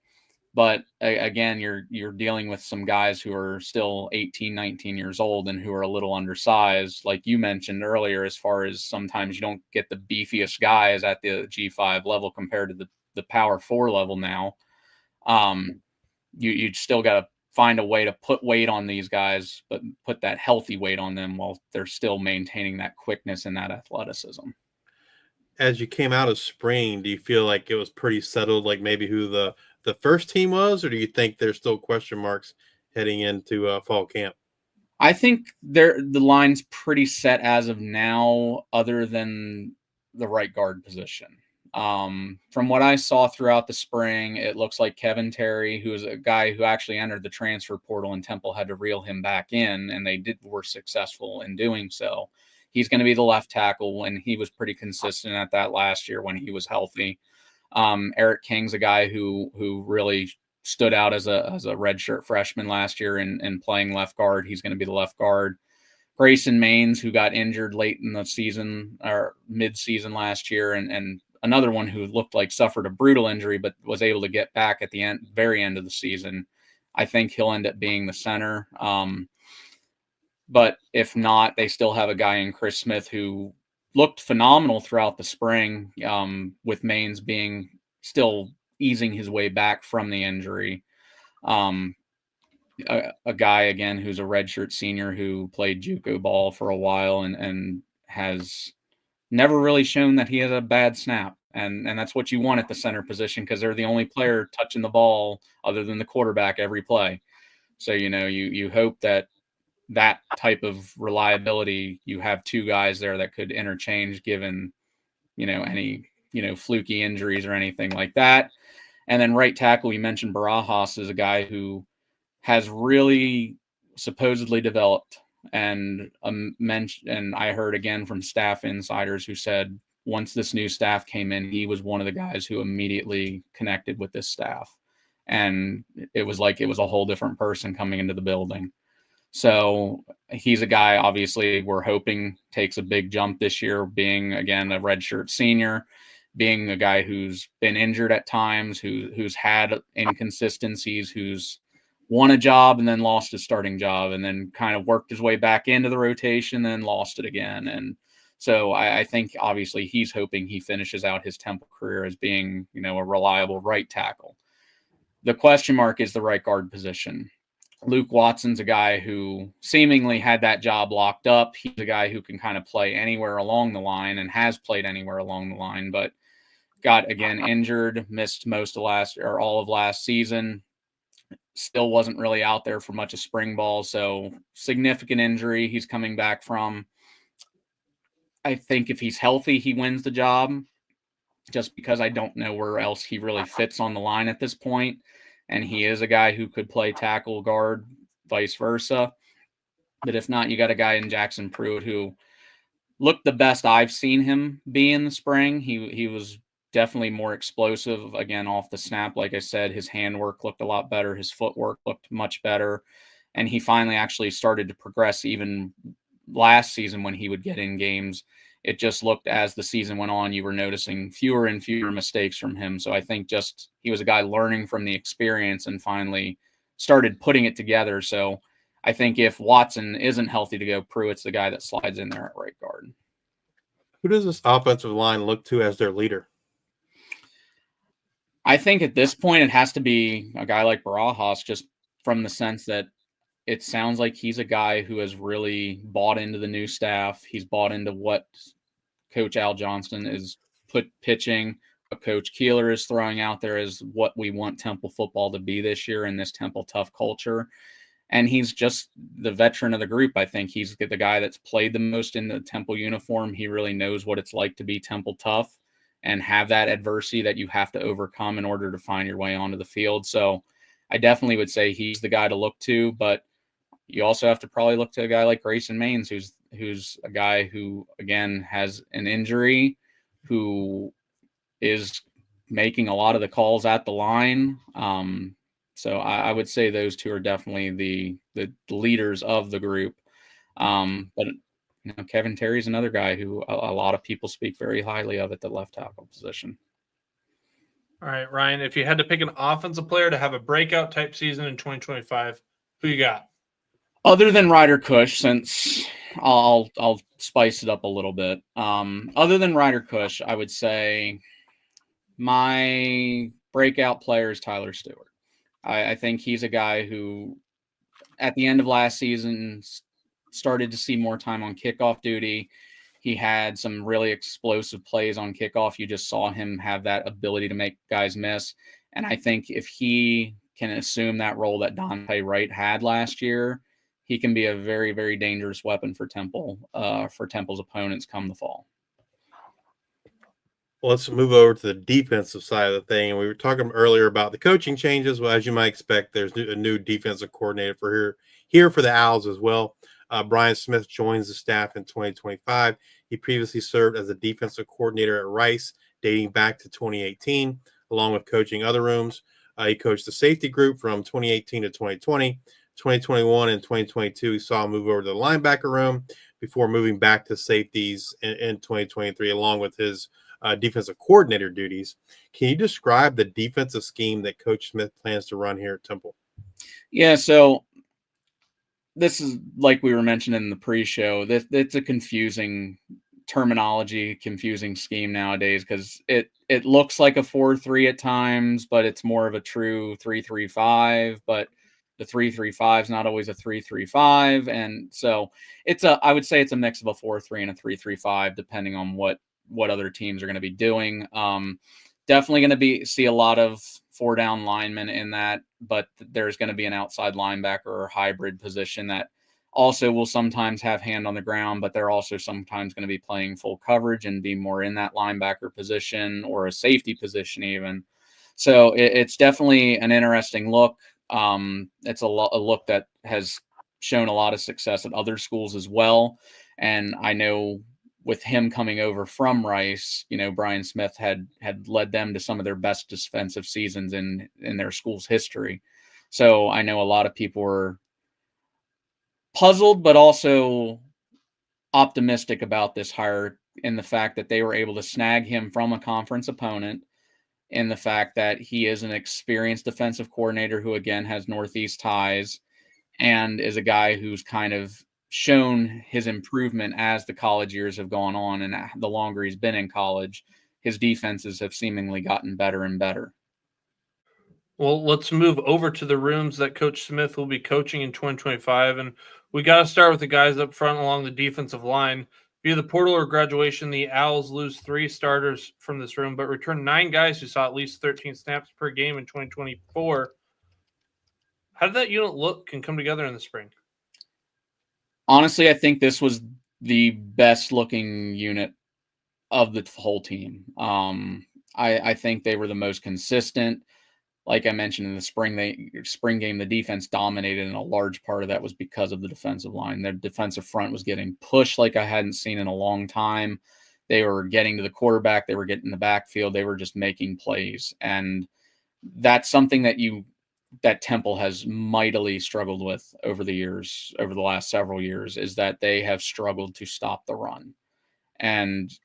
But again, you're dealing with some guys who are still 18, 19 years old and who are a little undersized. Like you mentioned earlier, as far as sometimes you don't get the beefiest guys at the G5 level compared to the Power 4 level now. You still got to find a way to put weight on these guys, but put that healthy weight on them while they're still maintaining that quickness and that athleticism. As you came out of spring, do you feel like it was pretty settled, like maybe who the first team was, or do you think there's still question marks heading into fall camp? I think the line's pretty set as of now, other than the right guard position. From what I saw throughout the spring, it looks like Kevin Terry, who is a guy who actually entered the transfer portal, and Temple had to reel him back in, and they were successful in doing so. He's going to be the left tackle, and he was pretty consistent at that last year when he was healthy. Eric King's a guy who really stood out as a redshirt freshman last year and playing left guard. He's going to be the left guard. Grayson Maines, who got injured late in the season or mid-season last year, and another one who looked like suffered a brutal injury but was able to get back at the very end of the season. I think he'll end up being the center. But if not, they still have a guy in Chris Smith who looked phenomenal throughout the spring, with Maines being still easing his way back from the injury. A guy, again, who's a redshirt senior who played JUCO ball for a while and has never really shown that he has a bad snap. And that's what you want at the center position because they're the only player touching the ball other than the quarterback every play. So, you hope that that type of reliability, you have two guys there that could interchange given, any, fluky injuries or anything like that. And then right tackle, you mentioned Barajas is a guy who has really supposedly developed, and and I heard again from staff insiders who said once this new staff came in, he was one of the guys who immediately connected with this staff, and it was like it was a whole different person coming into the building. So he's a guy, obviously, we're hoping takes a big jump this year, being, again, a redshirt senior, being a guy who's been injured at times, who's had inconsistencies, who's won a job and then lost his starting job and then kind of worked his way back into the rotation, then lost it again. And so I think, obviously, he's hoping he finishes out his Temple career as being, a reliable right tackle. The question mark is the right guard position. Luke Watson's a guy who seemingly had that job locked up. He's a guy who can kind of play anywhere along the line and has played anywhere along the line, but got, again, injured, missed most of all of last season. Still wasn't really out there for much of spring ball. So significant injury he's coming back from. I think if he's healthy, he wins the job, just because I don't know where else he really fits on the line at this point. And he is a guy who could play tackle, guard, vice versa. But if not, you got a guy in Jackson Pruitt who looked the best I've seen him be in the spring. He was definitely more explosive, again, off the snap. Like I said, his handwork looked a lot better. His footwork looked much better. And he finally actually started to progress even last season when he would get in games. It just looked, as the season went on, you were noticing fewer and fewer mistakes from him. So I think just he was a guy learning from the experience and finally started putting it together. So I think if Watson isn't healthy to go, Pruitt's the guy that slides in there at right guard. Who does this offensive line look to as their leader? I think at this point it has to be a guy like Barajas, just from the sense that it sounds like he's a guy who has really bought into the new staff. He's bought into what Coach Al Johnston is pitching, what Coach Keeler is throwing out there as what we want Temple football to be this year in this Temple tough culture. And he's just the veteran of the group. I think he's the guy that's played the most in the Temple uniform. He really knows what it's like to be Temple tough and have that adversity that you have to overcome in order to find your way onto the field. So I definitely would say he's the guy to look to, but you also have to probably look to a guy like Grayson Maines, who's a guy who, again, has an injury, who is making a lot of the calls at the line. So I would say those two are definitely the leaders of the group. But Kevin Terry's another guy who a lot of people speak very highly of at the left tackle position. All right, Ryan, if you had to pick an offensive player to have a breakout type season in 2025, who you got? Other than Ryder Cush, since I'll spice it up a little bit. Other than Ryder Cush, I would say my breakout player is Tyler Stewart. I think he's a guy who, at the end of last season, started to see more time on kickoff duty. He had some really explosive plays on kickoff. You just saw him have that ability to make guys miss. And I think if he can assume that role that Dante Wright had last year, he can be a very, very dangerous weapon for Temple, for Temple's opponents come the fall. Well, let's move over to the defensive side of the thing. And we were talking earlier about the coaching changes. Well, as you might expect, there's a new defensive coordinator for here for the Owls as well. Brian Smith joins the staff in 2025. He previously served as a defensive coordinator at Rice, dating back to 2018, along with coaching other rooms. He coached the safety group from 2018 to 2020. 2021 and 2022, he saw him move over to the linebacker room before moving back to safeties in 2023, along with his defensive coordinator duties. Can you describe the defensive scheme that Coach Smith plans to run here at Temple? Yeah, so this is, like we were mentioning in the pre-show, it's a confusing terminology, confusing scheme nowadays, because it looks like a 4-3 at times, but it's more of a true 3-3-5, but the 3-3-5 is not always a 3-3-5. And so I would say it's a mix of a 4-3 and a 3-3-5, depending on what other teams are going to be doing. Definitely going to see a lot of 4-down linemen in that, but there's going to be an outside linebacker or hybrid position that also will sometimes have hand on the ground, but they're also sometimes going to be playing full coverage and be more in that linebacker position or a safety position even. So it's definitely an interesting look. It's a look that has shown a lot of success at other schools as well. And I know with him coming over from Rice, Brian Smith had led them to some of their best defensive seasons in their school's history. So I know a lot of people were puzzled, but also optimistic about this hire in the fact that they were able to snag him from a conference opponent, in the fact that he is an experienced defensive coordinator who, again, has Northeast ties and is a guy who's kind of shown his improvement as the college years have gone on. And the longer he's been in college, his defenses have seemingly gotten better and better. Well, let's move over to the rooms that Coach Smith will be coaching in 2025. And we got to start with the guys up front along the defensive line. Via the portal or graduation, the Owls lose 3 starters from this room, but return 9 guys who saw at least 13 snaps per game in 2024. How did that unit look and come together in the spring? Honestly, I think this was the best looking unit of the whole team. I think they were the most consistent. Like I mentioned in the spring game, the defense dominated, and a large part of that was because of the defensive line. Their defensive front was getting pushed like I hadn't seen in a long time. They were getting to the quarterback. They were getting in the backfield. They were just making plays. And that's something that Temple has mightily struggled with over the last several years, is that they have struggled to stop the run. And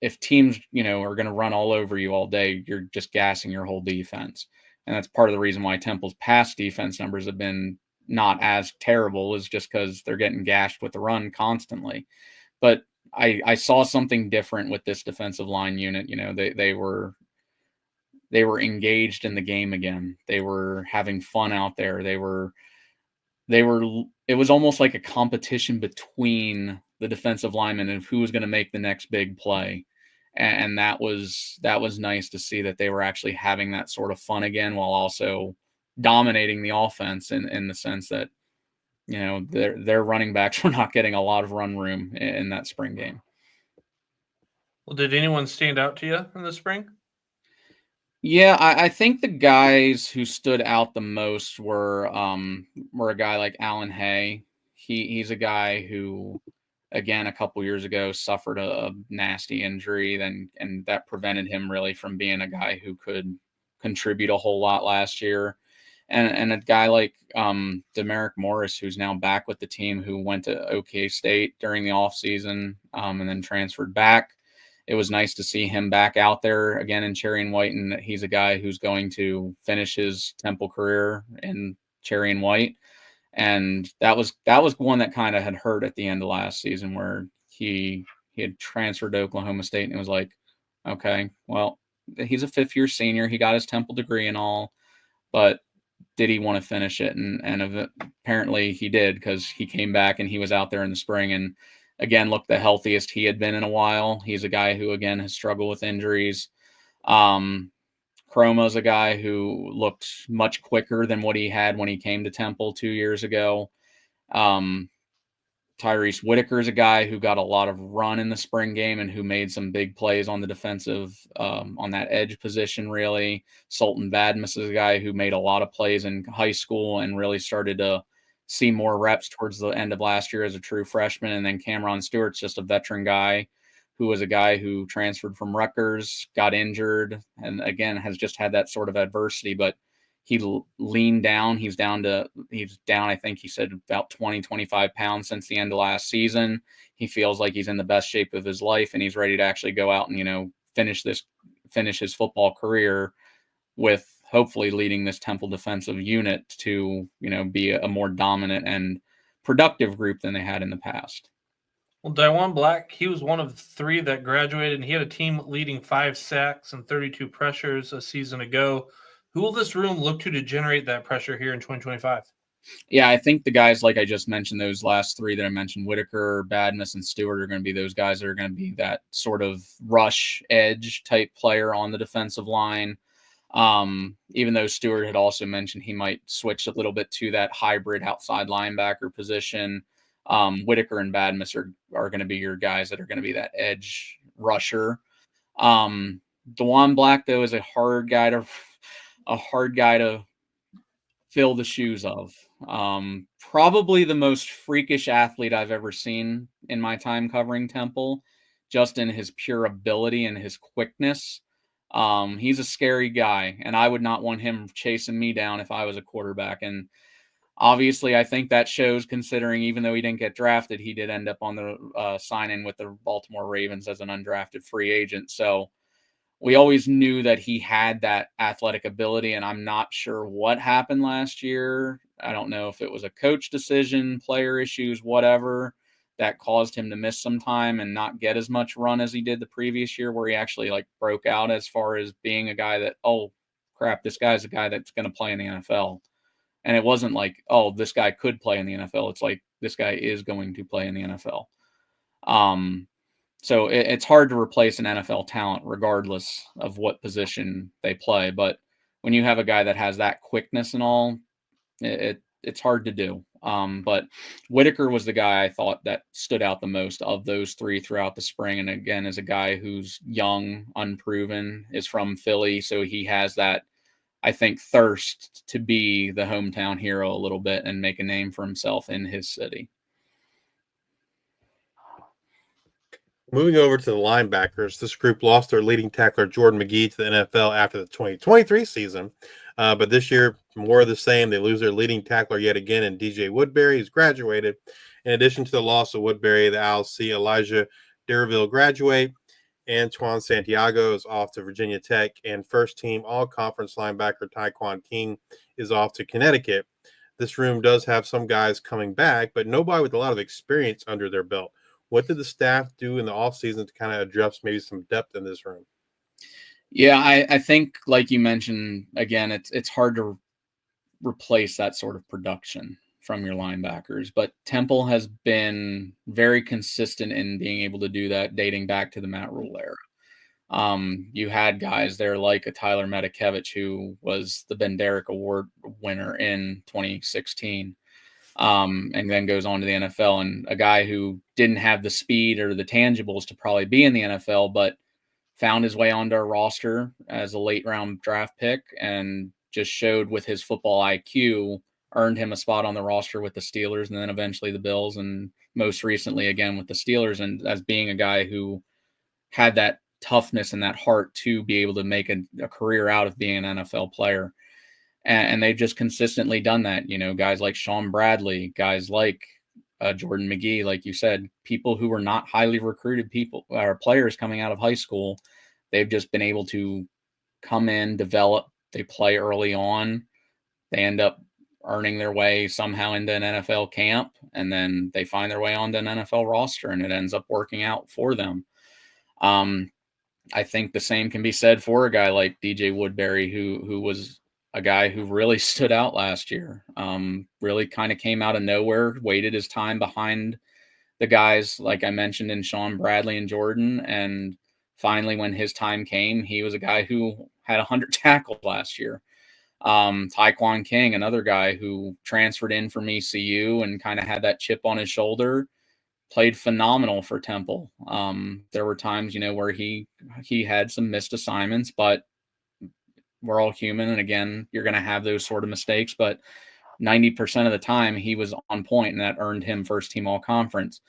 if teams, are going to run all over you all day, you're just gassing your whole defense. And that's part of the reason why Temple's pass defense numbers have been not as terrible, is just because they're getting gashed with the run constantly. But I saw something different with this defensive line unit. They were engaged in the game again. They were having fun out there. It was almost like a competition between the defensive linemen of who was going to make the next big play. And that was nice to see that they were actually having that sort of fun again, while also dominating the offense in the sense that, their running backs were not getting a lot of run room in that spring game. Well, did anyone stand out to you in the spring? Yeah, I think the guys who stood out the most were a guy like Alan Hay. He's a guy who, again, a couple years ago suffered a nasty injury, and that prevented him really from being a guy who could contribute a whole lot last year. And a guy like Demerick Morris, who's now back with the team, who went to OK State during the offseason and then transferred back. It was nice to see him back out there again in cherry and white, and he's a guy who's going to finish his Temple career in cherry and white. And that was one that kind of had hurt at the end of last season, where he had transferred to Oklahoma State, and it was like, okay, well, he's a 5th-year senior. He got his Temple degree and all, but did he want to finish it? And apparently he did, because he came back and he was out there in the spring and again looked the healthiest he had been in a while. He's a guy who, again, has struggled with injuries. Chroma's a guy who looked much quicker than what he had when he came to Temple 2 years ago. Tyrese Whitaker is a guy who got a lot of run in the spring game and who made some big plays on the defensive, on that edge position, really. Sultan Badmus is a guy who made a lot of plays in high school and really started to see more reps towards the end of last year as a true freshman. And then Cameron Stewart's just a veteran guy who was a guy who transferred from Rutgers, got injured, and again has just had that sort of adversity, but he leaned down. He's down, I think he said, about 20, 25 pounds since the end of last season. He feels like he's in the best shape of his life, and he's ready to actually go out and, finish his football career with hopefully leading this Temple defensive unit to, be a more dominant and productive group than they had in the past. Well, Daiwan Black, he was one of 3 that graduated, and he had a team leading 5 sacks and 32 pressures a season ago. Who will this room look to generate that pressure here in 2025? Yeah, I think the guys like I just mentioned, those last 3 that I mentioned, Whitaker, Badmus, and Stewart, are going to be those guys that are going to be that sort of rush edge type player on the defensive line. Even though Stewart had also mentioned he might switch a little bit to that hybrid outside linebacker position. Whitaker and Badmus are going to be your guys that are going to be that edge rusher. DeJuan Black, though, is a hard guy to fill the shoes of. Probably the most freakish athlete I've ever seen in my time covering Temple, just in his pure ability and his quickness. He's a scary guy, and I would not want him chasing me down if I was a quarterback. And obviously, I think that shows, considering even though he didn't get drafted, he did end up on the sign-in with the Baltimore Ravens as an undrafted free agent. So we always knew that he had that athletic ability, and I'm not sure what happened last year. I don't know if it was a coach decision, player issues, whatever, that caused him to miss some time and not get as much run as he did the previous year, where he actually like broke out as far as being a guy that, oh crap, this guy's a guy that's going to play in the NFL. And it wasn't like, oh, this guy could play in the NFL. It's like, this guy is going to play in the NFL. So it's hard to replace an NFL talent regardless of what position they play. But when you have a guy that has that quickness and all, it's hard to do. But Whitaker was the guy I thought that stood out the most of those three throughout the spring. And again, is a guy who's young, unproven, is from Philly. So he has that, I think, thirst to be the hometown hero a little bit and make a name for himself in his city. Moving over to the linebackers, this group lost their leading tackler, Jordan McGee, to the NFL after the 2023 season. But this year, more of the same. They lose their leading tackler yet again in DJ Woodbury, who's graduated. In addition to the loss of Woodbury, the Owls see Elijah Derville graduate. Antoine Santiago is off to Virginia Tech. And first-team all-conference linebacker Taekwon King is off to Connecticut. This room does have some guys coming back, but nobody with a lot of experience under their belt. What did the staff do in the offseason to kind of address maybe some depth in this room? Yeah, I think, like you mentioned, again, it's hard to replace that sort of production from your linebackers. But Temple has been very consistent in being able to do that dating back to the Matt Rule era. You had guys there like a Tyler Medikevich, who was the Ben Derrick Award winner in 2016. And then goes on to the NFL, and a guy who didn't have the speed or the tangibles to probably be in the NFL, but found his way onto our roster as a late round draft pick and just showed with his football IQ, earned him a spot on the roster with the Steelers and then eventually the Bills, and most recently again with the Steelers, and as being a guy who had that toughness and that heart to be able to make a career out of being an NFL player. And they've just consistently done that. You know, guys like Sean Bradley, guys like Jordan McGee, like you said, people who were not highly recruited people or players coming out of high school. They've just been able to come in, develop, they play early on. They end up earning their way somehow into an NFL camp, and then they find their way onto an NFL roster, and it ends up working out for them. I think the same can be said for a guy like DJ Woodbury, who was a guy who really stood out last year. Really kind of came out of nowhere, waited his time behind the guys, like I mentioned, in Sean Bradley and Jordan. And finally, when his time came, he was a guy who had 100 tackles last year. Taekwon King, another guy who transferred in from ECU and kind of had that chip on his shoulder, played phenomenal for Temple. There were times, where he had some missed assignments, but we're all human. And again, you're going to have those sort of mistakes, but 90% of the time he was on point, and that earned him first team all conference.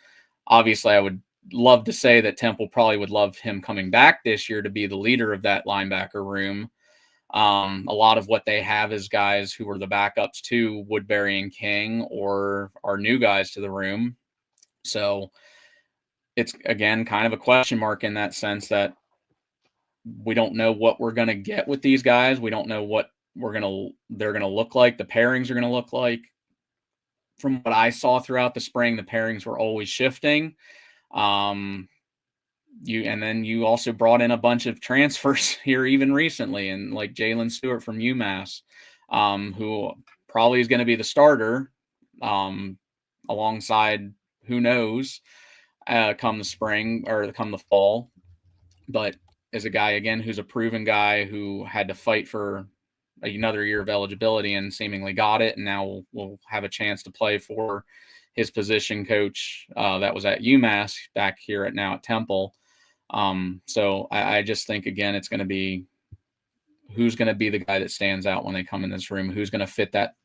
Obviously, I would love to say that Temple probably would love him coming back this year to be the leader of that linebacker room. A lot of what they have is guys who are the backups to Woodbury and King, or are new guys to the room. So it's, again, kind of a question mark in that sense that we don't know what we're going to get with these guys. We don't know what they're going to look like. The pairings are going to look like. From what I saw throughout the spring, the pairings were always shifting. And then you also brought in a bunch of transfers here even recently, and like Jalen Stewart from UMass, who probably is going to be the starter alongside who knows come the spring or come the fall. But is a guy, again, who's a proven guy who had to fight for another year of eligibility and seemingly got it, and now will have a chance to play for his position coach that was at UMass back here now at Temple. So I just think, again, it's going to be who's going to be the guy that stands out when they come in this room, who's going to fit that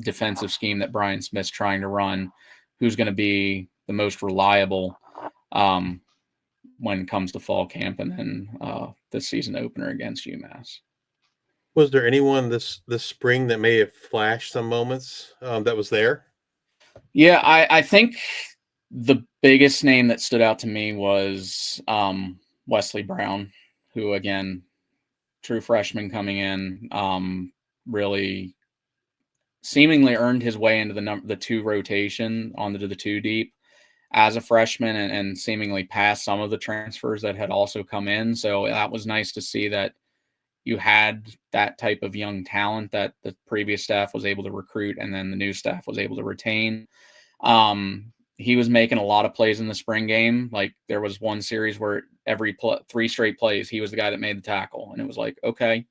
defensive scheme that Brian Smith's trying to run, who's going to be the most reliable when it comes to fall camp and then the season opener against UMass. Was there anyone this spring that may have flashed some moments that was there? Yeah, I think the biggest name that stood out to me was Wesley Brown, who, again, true freshman coming in, really seemingly earned his way into the 2 rotation onto the 2 deep as a freshman and seemingly passed some of the transfers that had also come in. So that was nice to see that you had that type of young talent that the previous staff was able to recruit and then the new staff was able to retain. He was making a lot of plays in the spring game. Like, there was one series where every 3 straight plays, he was the guy that made the tackle. And it was like, okay,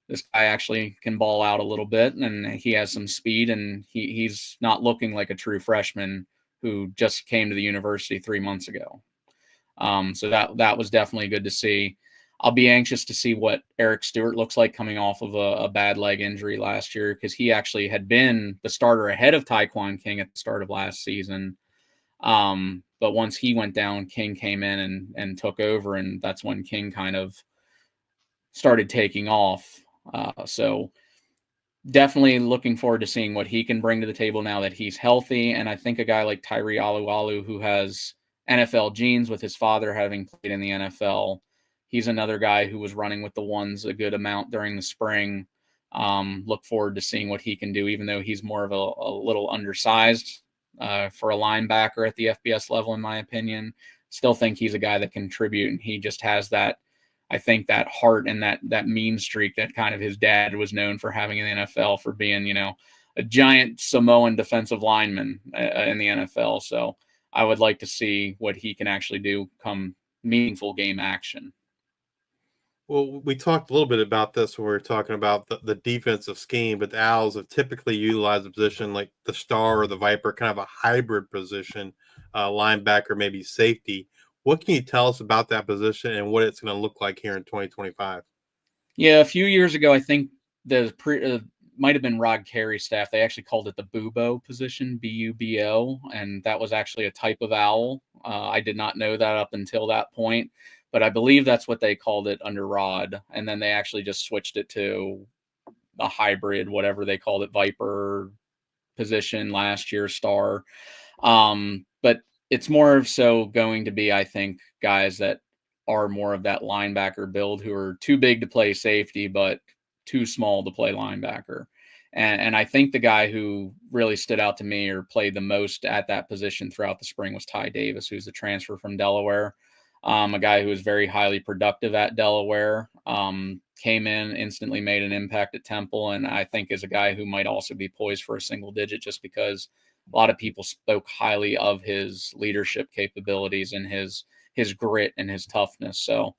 this guy actually can ball out a little bit and he has some speed, and he's not looking like a true freshman who just came to the university 3 months ago. So that was definitely good to see. I'll be anxious to see what Eric Stewart looks like coming off of a bad leg injury last year, because he actually had been the starter ahead of Tyquan King at the start of last season. But once he went down, King came in and took over, and that's when King kind of started taking off. So definitely looking forward to seeing what he can bring to the table now that he's healthy. And I think a guy like Tyree Alualu, who has NFL genes with his father having played in the NFL, he's another guy who was running with the ones a good amount during the spring. Look forward to seeing what he can do, even though he's more of a little undersized for a linebacker at the FBS level, in my opinion. Still think he's a guy that can contribute, and he just has that, I think, that heart and that mean streak that kind of his dad was known for having in the NFL, for being, a giant Samoan defensive lineman in the NFL. So I would like to see what he can actually do come meaningful game action. Well, we talked a little bit about this when we were talking about the defensive scheme, but the Owls have typically utilized a position like the star or the viper, kind of a hybrid position, linebacker, maybe safety. What can you tell us about that position and what it's going to look like here in 2025? Yeah, a few years ago, I think might have been Rod Carey's staff. They actually called it the Bubo position, B-U-B-O, and that was actually a type of owl. I did not know that up until that point, but I believe that's what they called it under Rod, and then they actually just switched it to a hybrid, whatever they called it, Viper position last year, star. But it's more so going to be, I think, guys that are more of that linebacker build, who are too big to play safety, but too small to play linebacker. And I think the guy who really stood out to me or played the most at that position throughout the spring was Ty Davis, who's the transfer from Delaware. A guy who was very highly productive at Delaware, came in, instantly made an impact at Temple, and I think is a guy who might also be poised for a single digit, just because a lot of people spoke highly of his leadership capabilities and his grit and his toughness. So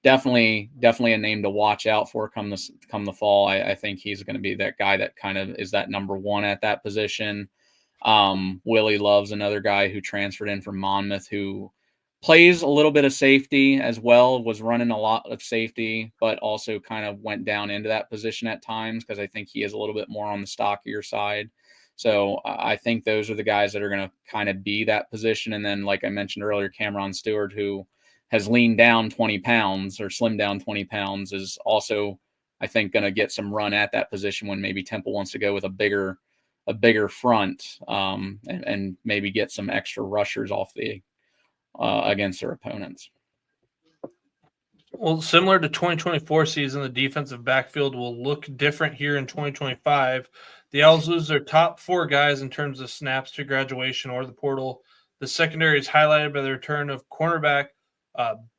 definitely a name to watch out for come the fall. I think he's going to be that guy that kind of is that number one at that position. Willie Love's another guy who transferred in from Monmouth, who plays a little bit of safety as well, was running a lot of safety, but also kind of went down into that position at times, because I think he is a little bit more on the stockier side. So I think those are the guys that are going to kind of be that position. And then, like I mentioned earlier, Cameron Stewart, who has leaned down 20 pounds or slimmed down 20 pounds, is also, I think, going to get some run at that position when maybe Temple wants to go with a bigger front, and maybe get some extra rushers off the against their opponents. Well, similar to 2024 season, the defensive backfield will look different here in 2025. The Owls lose their top 4 guys in terms of snaps to graduation or the portal. The secondary is highlighted by the return of cornerback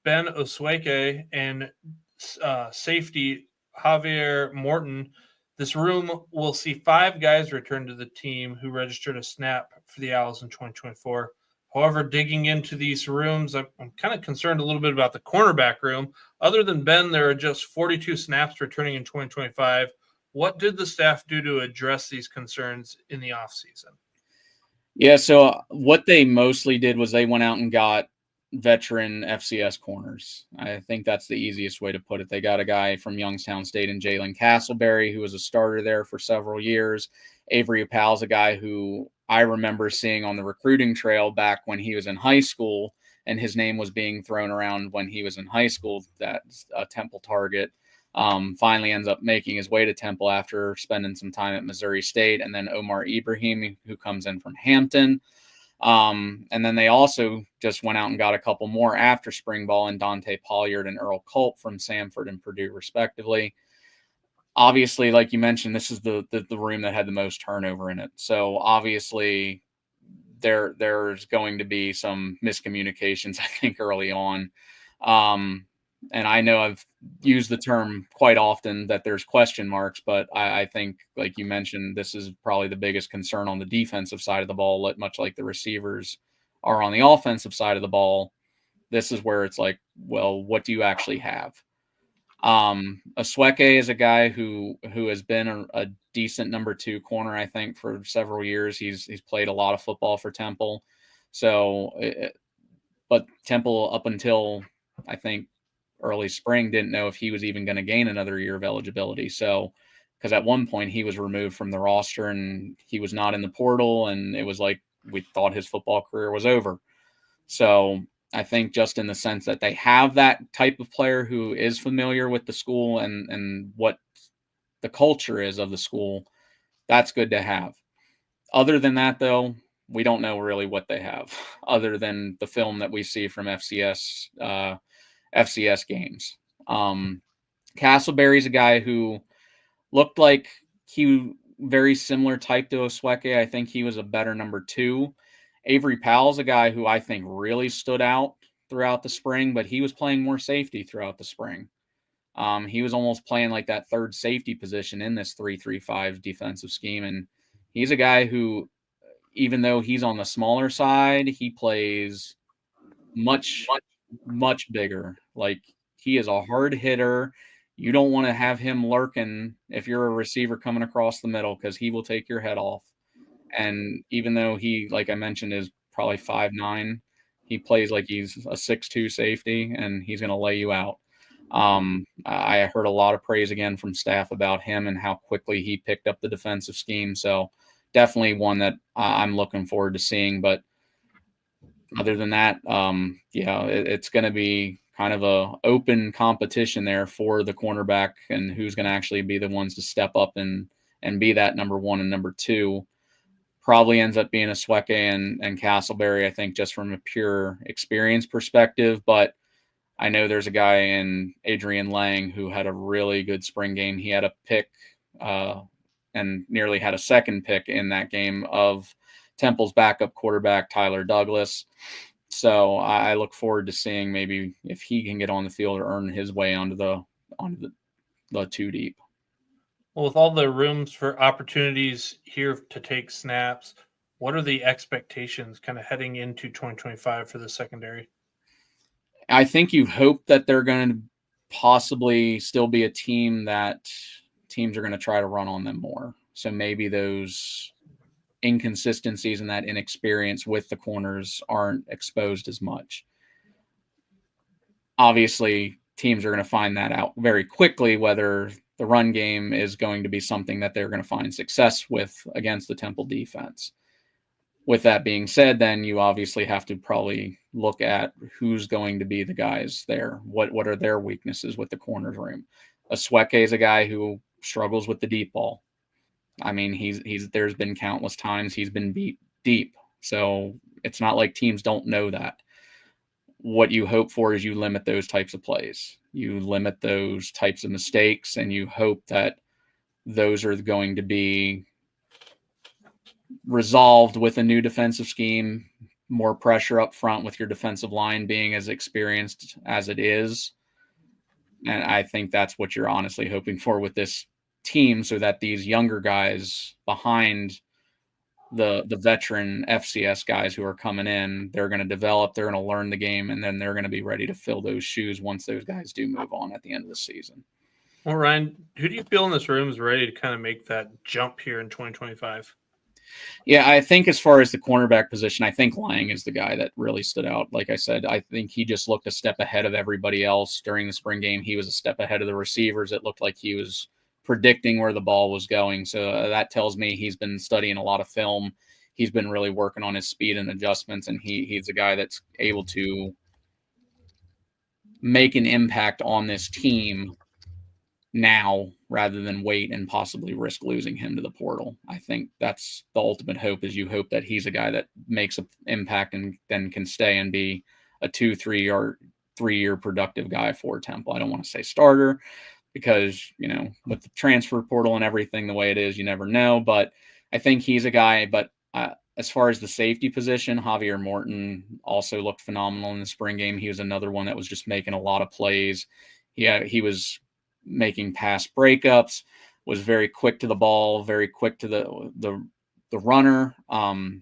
Ben Osweke and safety Javier Morton. This room will see 5 guys return to the team who registered a snap for the Owls in 2024. However, digging into these rooms, I'm kind of concerned a little bit about the cornerback room. Other than Ben, there are just 42 snaps returning in 2025. What did the staff do to address these concerns in the offseason? Yeah, so what they mostly did was they went out and got veteran FCS corners. I think that's the easiest way to put it. They got a guy from Youngstown State and Jalen Castleberry, who was a starter there for several years. Avery Appal's a guy who I remember seeing on the recruiting trail back when he was in high school, and his name was being thrown around when he was in high school. That's a Temple target. Finally ends up making his way to Temple after spending some time at Missouri State, and then Omar Ibrahim, who comes in from Hampton. And then they also just went out and got a couple more after spring ball in Dante Pollard and Earl Culp from Samford and Purdue, respectively. Obviously, like you mentioned, this is the room that had the most turnover in it. So obviously, there's going to be some miscommunications, I think, early on. And I know I've used the term quite often that there's question marks, but I think, like you mentioned, this is probably the biggest concern on the defensive side of the ball, much like the receivers are on the offensive side of the ball. This is where it's like, well, what do you actually have? Asweke is a guy who has been a decent number 2 corner, I think, for several years. He's played a lot of football for Temple. So, but Temple up until I think early spring didn't know if he was even going to gain another year of eligibility. So, because at one point he was removed from the roster and he was not in the portal, and it was like we thought his football career was over. So I think just in the sense that they have that type of player who is familiar with the school and what the culture is of the school, that's good to have. Other than that, though, we don't know really what they have other than the film that we see from FCS games. Castleberry's a guy who looked like he very similar type to Osweke. I think he was a better number 2. Avery Powell's a guy who I think really stood out throughout the spring, but he was playing more safety throughout the spring. He was almost playing like that third safety position in this 3-3-5 defensive scheme. And he's a guy who, even though he's on the smaller side, he plays much, much bigger. Like, he is a hard hitter. You don't want to have him lurking if you're a receiver coming across the middle, because he will take your head off. And even though he, like I mentioned, is probably 5'9", he plays like he's a 6'2" safety, and he's going to lay you out. I heard a lot of praise again from staff about him and how quickly he picked up the defensive scheme. So definitely one that I'm looking forward to seeing. But other than that, it's going to be kind of a open competition there for the cornerback and who's going to actually be the ones to step up and be that number 1 and number 2. Probably ends up being Asweke and Castleberry, I think, just from a pure experience perspective. But I know there's a guy in Adrian Lang who had a really good spring game. He had a pick and nearly had a second pick in that game of Temple's backup quarterback, Tyler Douglas. So I look forward to seeing maybe if he can get on the field or earn his way onto the 2 deep. Well, with all the rooms for opportunities here to take snaps, what are the expectations kind of heading into 2025 for the secondary? I think you hope that they're going to possibly still be a team that teams are going to try to run on them more. So maybe those inconsistencies and that inexperience with the corners aren't exposed as much. Obviously, teams are going to find that out very quickly, whether the run game is going to be something that they're going to find success with against the Temple defense. With that being said, then you obviously have to probably look at who's going to be the guys there. What are their weaknesses with the corners room? Asweke is a guy who struggles with the deep ball. I mean, he's there's been countless times he's been beat deep. So it's not like teams don't know that. What you hope for is you limit those types of plays. You limit those types of mistakes, and you hope that those are going to be resolved with a new defensive scheme, more pressure up front with your defensive line being as experienced as it is. And I think that's what you're honestly hoping for with this team, so that these younger guys behind the veteran FCS guys who are coming in, they're going to develop, they're going to learn the game, and then they're going to be ready to fill those shoes once those guys do move on at the end of the season. Well, Ryan, who do you feel in this room is ready to kind of make that jump here in 2025? Yeah, I think as far as the cornerback position, I think Lang is the guy that really stood out. Like I said, I think he just looked a step ahead of everybody else during the spring game. He was a step ahead of the receivers. It looked like he was predicting where the ball was going. So that tells me he's been studying a lot of film. He's been really working on his speed and adjustments, and he's a guy that's able to make an impact on this team now rather than wait and possibly risk losing him to the portal. I think that's the ultimate hope, is you hope that he's a guy that makes an impact and then can stay and be a 2-3 or 3-year productive guy for Temple. I don't want to say starter because, with the transfer portal and everything the way it is, you never know, but I think he's a guy. But as far as the safety position, Javier Morton also looked phenomenal in the spring game. He was another one that was just making a lot of plays. He was making pass breakups, was very quick to the ball, very quick to the runner. And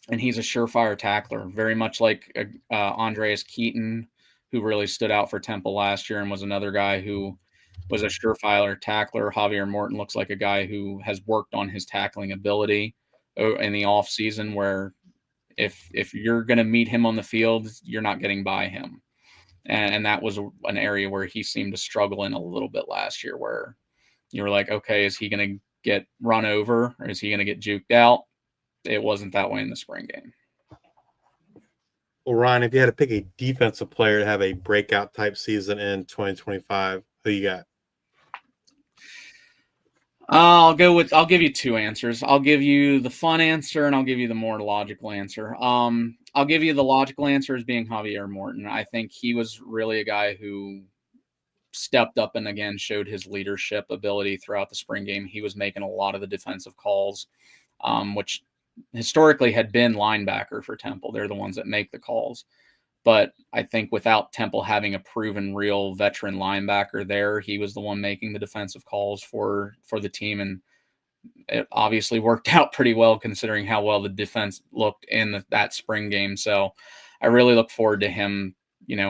he's a surefire tackler, very much like Andreas Keaton, who really stood out for Temple last year and was another guy who was a surefire tackler. Javier Morton looks like a guy who has worked on his tackling ability in the off season, where if you're going to meet him on the field, you're not getting by him. And that was an area where he seemed to struggle in a little bit last year, where you were like, okay, is he going to get run over or is he going to get juked out? It wasn't that way in the spring game. Well, Ryan, if you had to pick a defensive player to have a breakout type season in 2025, who you got? I'll give you two answers. I'll give you the fun answer and I'll give you the more logical answer. I'll give you the logical answer as being Javier Morton. I think he was really a guy who stepped up and again showed his leadership ability throughout the spring game. He was making a lot of the defensive calls, which historically had been linebacker for Temple. They're the ones that make the calls. But I think without Temple having a proven real veteran linebacker there, he was the one making the defensive calls for the team. And it obviously worked out pretty well considering how well the defense looked in that spring game. So I really look forward to him,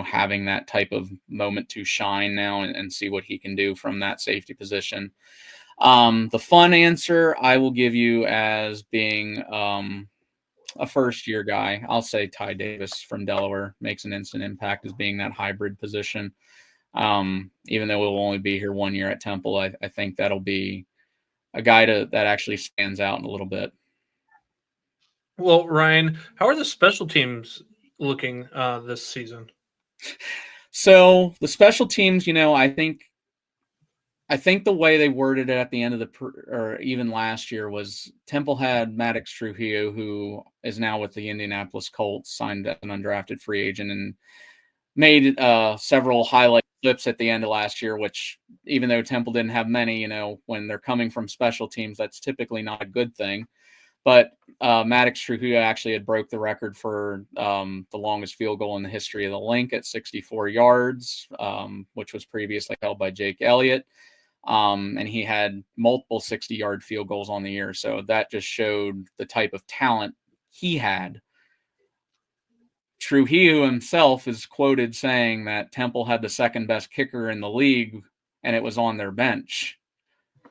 having that type of moment to shine now and see what he can do from that safety position. The fun answer I will give you as being a first-year guy. I'll say Ty Davis from Delaware makes an instant impact as being that hybrid position. Even though we'll only be here 1 year at Temple, I think that'll be a guy that actually stands out in a little bit. Well, Ryan, how are the special teams looking this season? So the special teams, I think the way they worded it at the end of or even last year was Temple had Maddox Trujillo, who is now with the Indianapolis Colts, signed as an undrafted free agent and made several highlight clips at the end of last year, which even though Temple didn't have many, when they're coming from special teams, that's typically not a good thing. But Maddox Trujillo actually had broke the record for the longest field goal in the history of the Link at 64 yards, which was previously held by Jake Elliott. And he had multiple 60-yard field goals on the year. So that just showed the type of talent he had. Trujillo himself is quoted saying that Temple had the second best kicker in the league, and it was on their bench.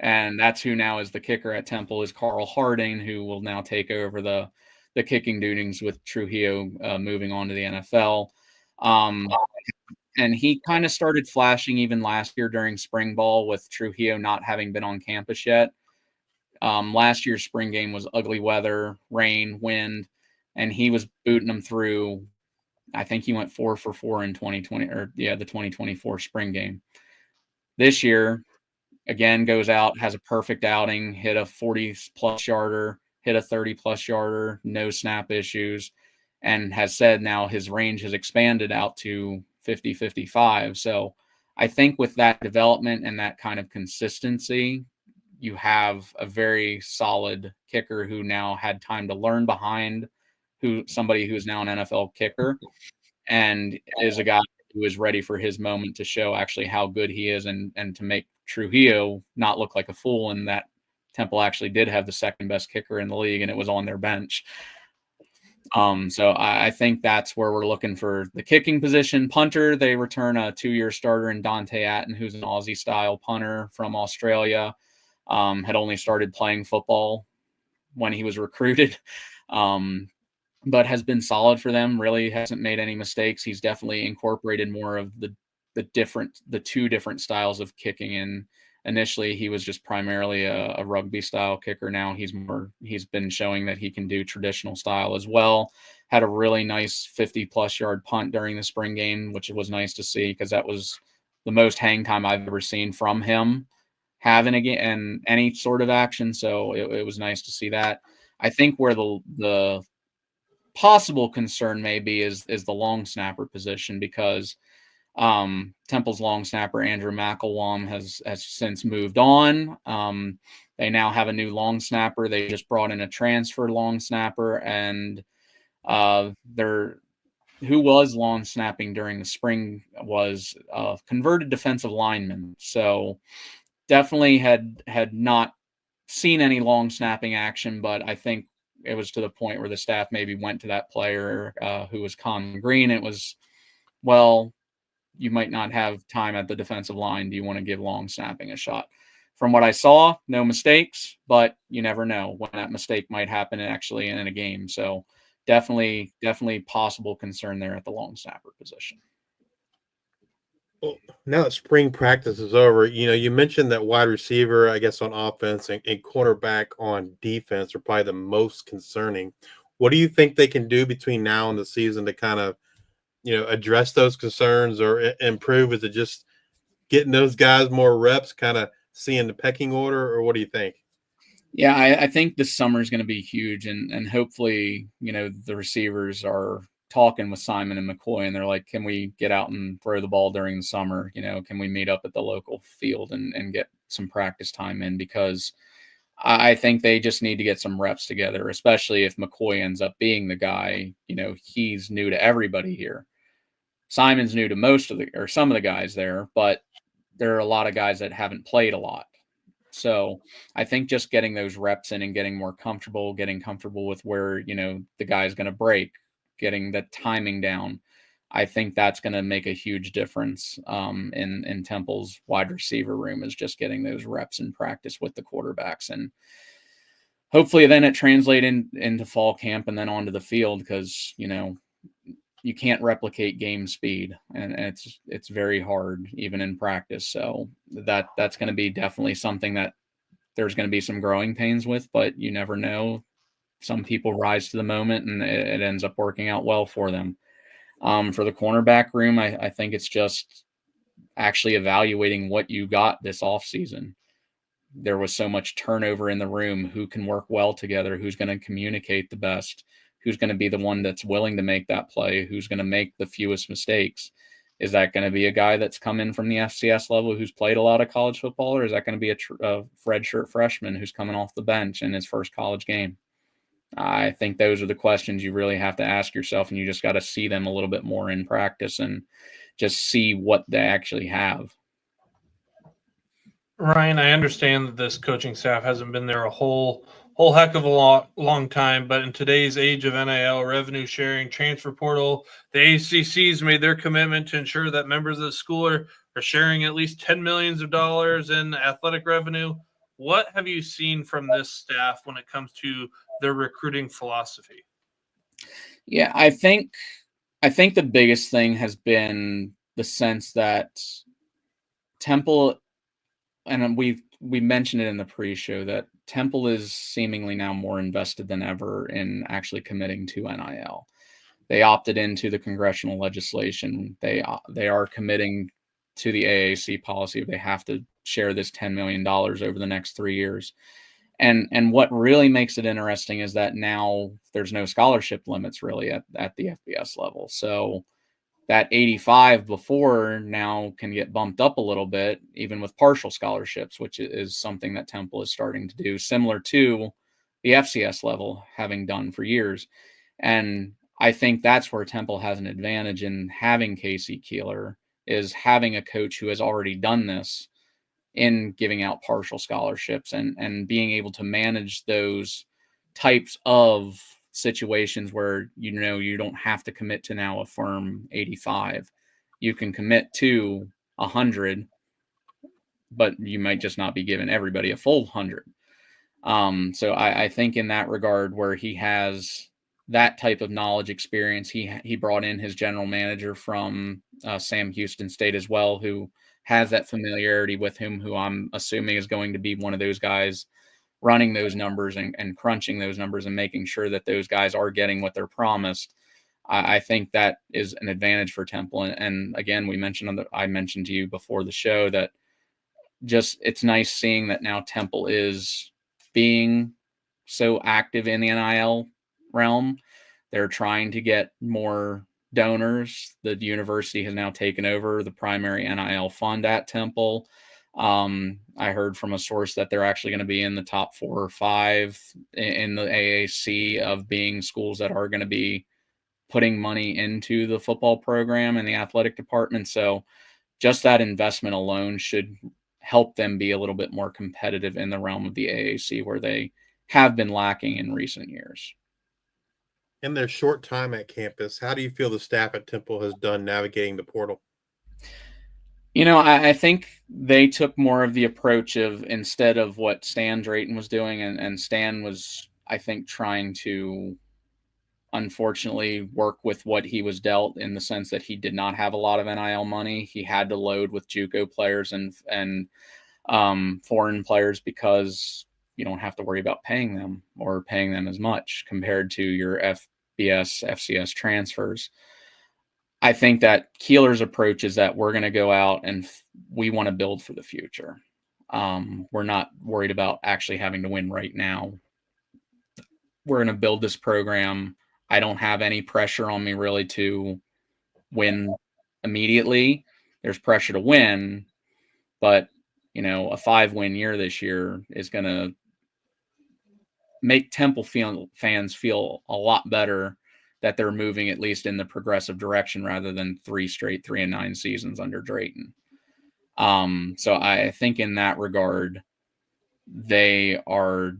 And that's who now is the kicker at Temple, is Carl Harding, who will now take over the kicking duties with Trujillo moving on to the NFL. And he kind of started flashing even last year during spring ball with Trujillo not having been on campus yet. Last year's spring game was ugly weather, rain, wind, and he was booting them through. I think he went 4 for 4 in 2020, the 2024 spring game. This year, again, goes out, has a perfect outing, hit a 40-plus yarder, hit a 30-plus yarder, no snap issues, and has said now his range has expanded out to 50, 55. So I think with that development and that kind of consistency, you have a very solid kicker who now had time to learn behind somebody who is now an NFL kicker and is a guy who is ready for his moment to show actually how good he is and to make Trujillo not look like a fool, and that Temple actually did have the second best kicker in the league and it was on their bench. So I think that's where we're looking for the kicking position. Punter, they return a 2-year starter in Dante Atten, who's an Aussie-style punter from Australia. Had only started playing football when he was recruited, but has been solid for them. Really hasn't made any mistakes. He's definitely incorporated more of the two different styles of kicking in. Initially, he was just primarily a rugby style kicker. Now he's been showing that he can do traditional style as well. Had a really nice 50+ yard punt during the spring game, which was nice to see because that was the most hang time I've ever seen from him having and any sort of action. So it was nice to see that. I think where the possible concern maybe is the long snapper position, because Temple's long snapper Andrew McElwain has since moved on. They now have a new long snapper. They just brought in a transfer long snapper, and who was long snapping during the spring was a converted defensive lineman. So definitely had not seen any long snapping action, but I think it was to the point where the staff maybe went to that player who was Con Green. It was, well, you might not have time at the defensive line. Do you want to give long snapping a shot? From what I saw, no mistakes, but you never know when that mistake might happen actually in a game. So definitely possible concern there at the long snapper position. Well, now that spring practice is over, you mentioned that wide receiver, I guess, on offense and cornerback on defense are probably the most concerning. What do you think they can do between now and the season to kind of, address those concerns or improve? Is it just getting those guys more reps, kind of seeing the pecking order, or what do you think? Yeah, I think this summer is going to be huge, and hopefully, the receivers are talking with Simon and McCoy, and they're like, can we get out and throw the ball during the summer? Can we meet up at the local field and get some practice time in? Because I think they just need to get some reps together, especially if McCoy ends up being the guy. He's new to everybody here. Simon's new to some of the guys there, but there are a lot of guys that haven't played a lot. So I think just getting those reps in and getting more comfortable, getting comfortable with where, the guy's going to break, getting the timing down, I think that's going to make a huge difference in Temple's wide receiver room, is just getting those reps in practice with the quarterbacks. And hopefully then it translates into fall camp and then onto the field, because, you can't replicate game speed, and it's very hard even in practice. So that's going to be definitely something that there's going to be some growing pains with, but you never know. Some people rise to the moment and it ends up working out well for them. For the cornerback room, I think it's just actually evaluating what you got this offseason. There was so much turnover in the room. Who can work well together? Who's going to communicate the best? Who's going to be the one that's willing to make that play? Who's going to make the fewest mistakes? Is that going to be a guy that's come in from the FCS level who's played a lot of college football, or is that going to be a redshirt freshman who's coming off the bench in his first college game? I think those are the questions you really have to ask yourself, and you just got to see them a little bit more in practice and just see what they actually have. Ryan, I understand that this coaching staff hasn't been there a whole heck of a long time, but in today's age of NIL, revenue sharing, transfer portal, the ACC's made their commitment to ensure that members of the school are sharing at least $10 million in athletic revenue. What have you seen from this staff when it comes to their recruiting philosophy? Yeah, I think the biggest thing has been the sense that Temple, and we mentioned it in the pre-show, that Temple is seemingly now more invested than ever in actually committing to NIL. They opted into the congressional legislation. They are committing to the AAC policy. They have to share this $10 million over the next 3 years. And what really makes it interesting is that now there's no scholarship limits really at the FBS level. So that 85 before now can get bumped up a little bit, even with partial scholarships, which is something that Temple is starting to do, similar to the FCS level having done for years. And I think that's where Temple has an advantage in having Casey Keeler, is having a coach who has already done this in giving out partial scholarships and being able to manage those types of situations where you don't have to commit to now a firm 85. You can commit to 100, but you might just not be giving everybody a full 100. So I think in that regard, where he has that type of knowledge, experience, he brought in his general manager from Sam Houston State as well, who has that familiarity with him, who I'm assuming is going to be one of those guys running those numbers and crunching those numbers and making sure that those guys are getting what they're promised. I think that is an advantage for Temple. And again, I mentioned to you before the show that just it's nice seeing that now Temple is being so active in the NIL realm. They're trying to get more donors. The university has now taken over the primary NIL fund at Temple. I heard from a source that they're actually going to be in the top 4 or 5 in the AAC of being schools that are going to be putting money into the football program and the athletic department. So just that investment alone should help them be a little bit more competitive in the realm of the AAC, where they have been lacking in recent years. In their short time at campus, how do you feel the staff at Temple has done navigating the portal? I think they took more of the approach of, instead of what Stan Drayton was doing, and Stan was, I think, trying to unfortunately work with what he was dealt, in the sense that he did not have a lot of NIL money. He had to load with JUCO players and foreign players, because you don't have to worry about paying them as much compared to your FBS, FCS transfers. I think that Keeler's approach is that we're going to go out and we want to build for the future. We're not worried about actually having to win right now. We're going to build this program. I don't have any pressure on me really to win immediately. There's pressure to win, but a 5-win year this year is going to make Temple fans feel a lot better that they're moving at least in the progressive direction, rather than 3 straight 3-9 seasons under Drayton. So I think in that regard, they are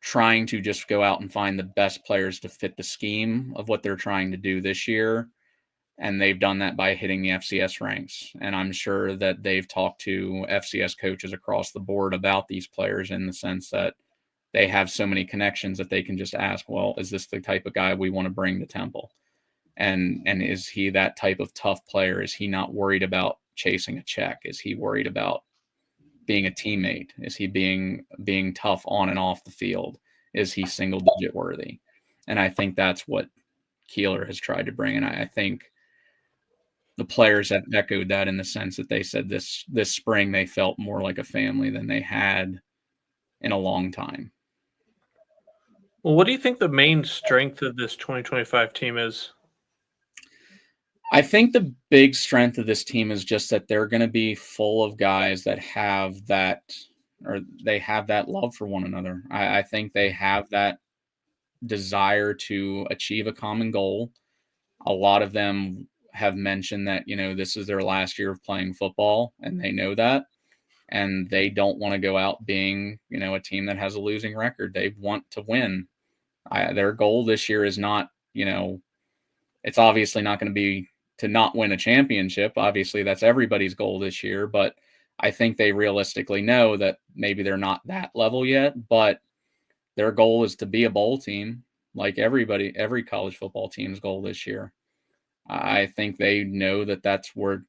trying to just go out and find the best players to fit the scheme of what they're trying to do this year. And they've done that by hitting the FCS ranks. And I'm sure that they've talked to FCS coaches across the board about these players, in the sense that they have so many connections that they can just ask, well, is this the type of guy we want to bring to Temple? And is he that type of tough player? Is he not worried about chasing a check? Is he worried about being a teammate? Is he being tough on and off the field? Is he single digit worthy? And I think that's what Keeler has tried to bring. And I think the players have echoed that, in the sense that they said this spring they felt more like a family than they had in a long time. Well, what do you think the main strength of this 2025 team is? I think the big strength of this team is just that they're going to be full of guys that have that, or they have that love for one another. I think they have that desire to achieve a common goal. A lot of them have mentioned that, this is their last year of playing football, and they know that. And they don't want to go out being, a team that has a losing record. They want to win. Their goal this year is not, it's obviously not going to be to not win a championship. Obviously, that's everybody's goal this year. But I think they realistically know that maybe they're not that level yet. But their goal is to be a bowl team, like every college football team's goal this year. I think they know that that's where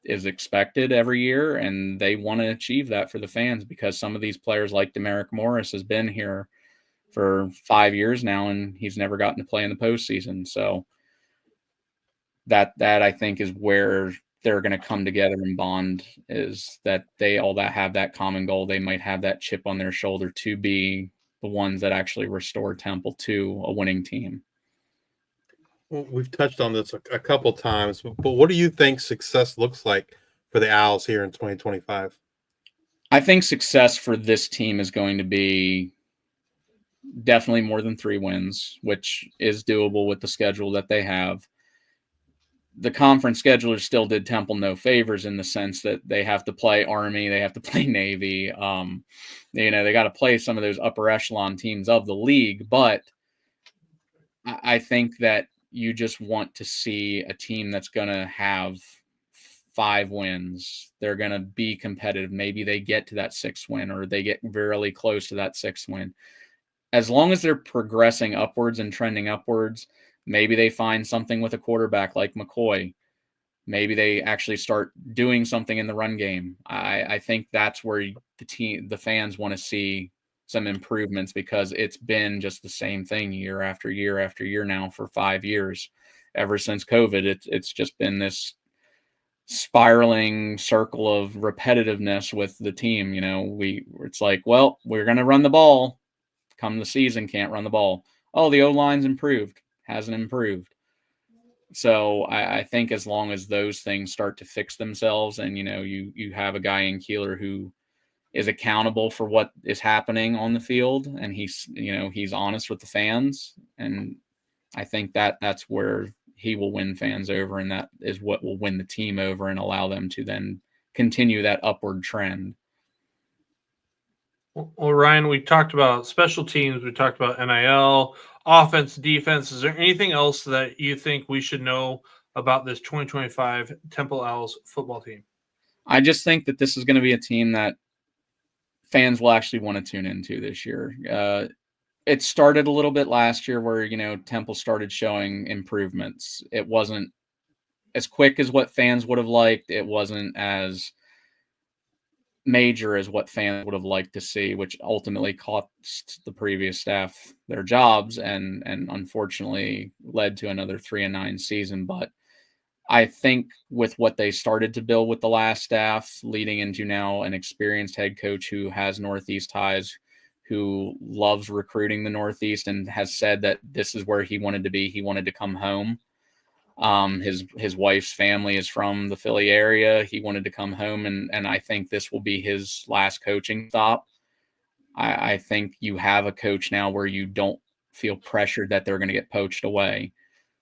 is expected every year, and they want to achieve that for the fans, because some of these players, like Demerick Morris, has been here for 5 years now, and he's never gotten to play in the postseason. So that I think is where they're going to come together and bond, is that they all that have that common goal. They might have that chip on their shoulder to be the ones that actually restore Temple to a winning team. Well, we've touched on this a couple times, but what do you think success looks like for the Owls here in 2025? I think success for this team is going to be definitely more than 3 wins, which is doable with the schedule that they have. The conference schedulers still did Temple no favors, in the sense that they have to play Army, they have to play Navy. They got to play some of those upper echelon teams of the league. But I think that you just want to see a team that's going to have 5 wins. They're going to be competitive. Maybe they get to that 6th win, or they get really close to that 6th win. As long as they're progressing upwards and trending upwards, maybe they find something with a quarterback like McCoy. Maybe they actually start doing something in the run game. I think that's where the fans want to see some improvements, because it's been just the same thing year after year after year now for 5 years. Ever since COVID, it's just been this spiraling circle of repetitiveness with the team. It's like, well, we're going to run the ball. Come the season, can't run the ball. Oh, the O-line's improved. Hasn't improved. So I think as long as those things start to fix themselves, and you have a guy in Keeler who is accountable for what is happening on the field, and he's honest with the fans, and I think that's where he will win fans over, and that is what will win the team over and allow them to then continue that upward trend. Well, Ryan, we talked about special teams. We talked about NIL, offense, defense. Is there anything else that you think we should know about this 2025 Temple Owls football team? I just think that this is going to be a team that fans will actually want to tune into this year. It started a little bit last year where, Temple started showing improvements. It wasn't as quick as what fans would have liked. It wasn't as major as what fans would have liked to see, which ultimately cost the previous staff their jobs and unfortunately led to another 3-9 season. But I think with what they started to build with the last staff, leading into now an experienced head coach who has Northeast ties, who loves recruiting the Northeast and has said that this is where he wanted to be. He wanted to come home. His wife's family is from the Philly area. He wanted to come home, and I think this will be his last coaching stop. I think you have a coach now where you don't feel pressured that they're going to get poached away.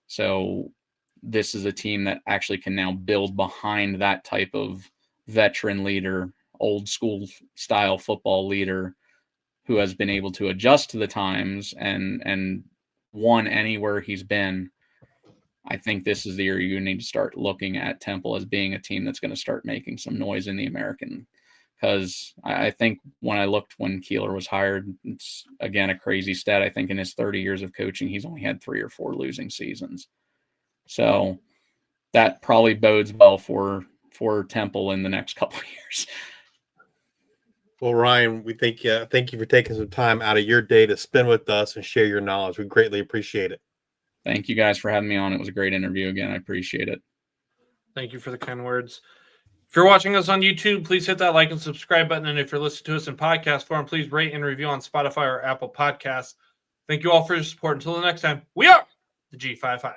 So this is a team that actually can now build behind that type of veteran leader, old school style football leader who has been able to adjust to the times and won anywhere he's been. I think this is the year you need to start looking at Temple as being a team that's going to start making some noise in the American. Because I think when I looked when Keeler was hired, it's, again, a crazy stat. I think in his 30 years of coaching, he's only had 3 or 4 losing seasons. So that probably bodes well for Temple in the next couple of years. Well, Ryan, we thank you for taking some time out of your day to spend with us and share your knowledge. We greatly appreciate it. Thank you guys for having me on. It was a great interview again. I appreciate it. Thank you for the kind words. If you're watching us on YouTube, please hit that like and subscribe button. And if you're listening to us in podcast form, please rate and review on Spotify or Apple Podcasts. Thank you all for your support. Until the next time, we are the G55.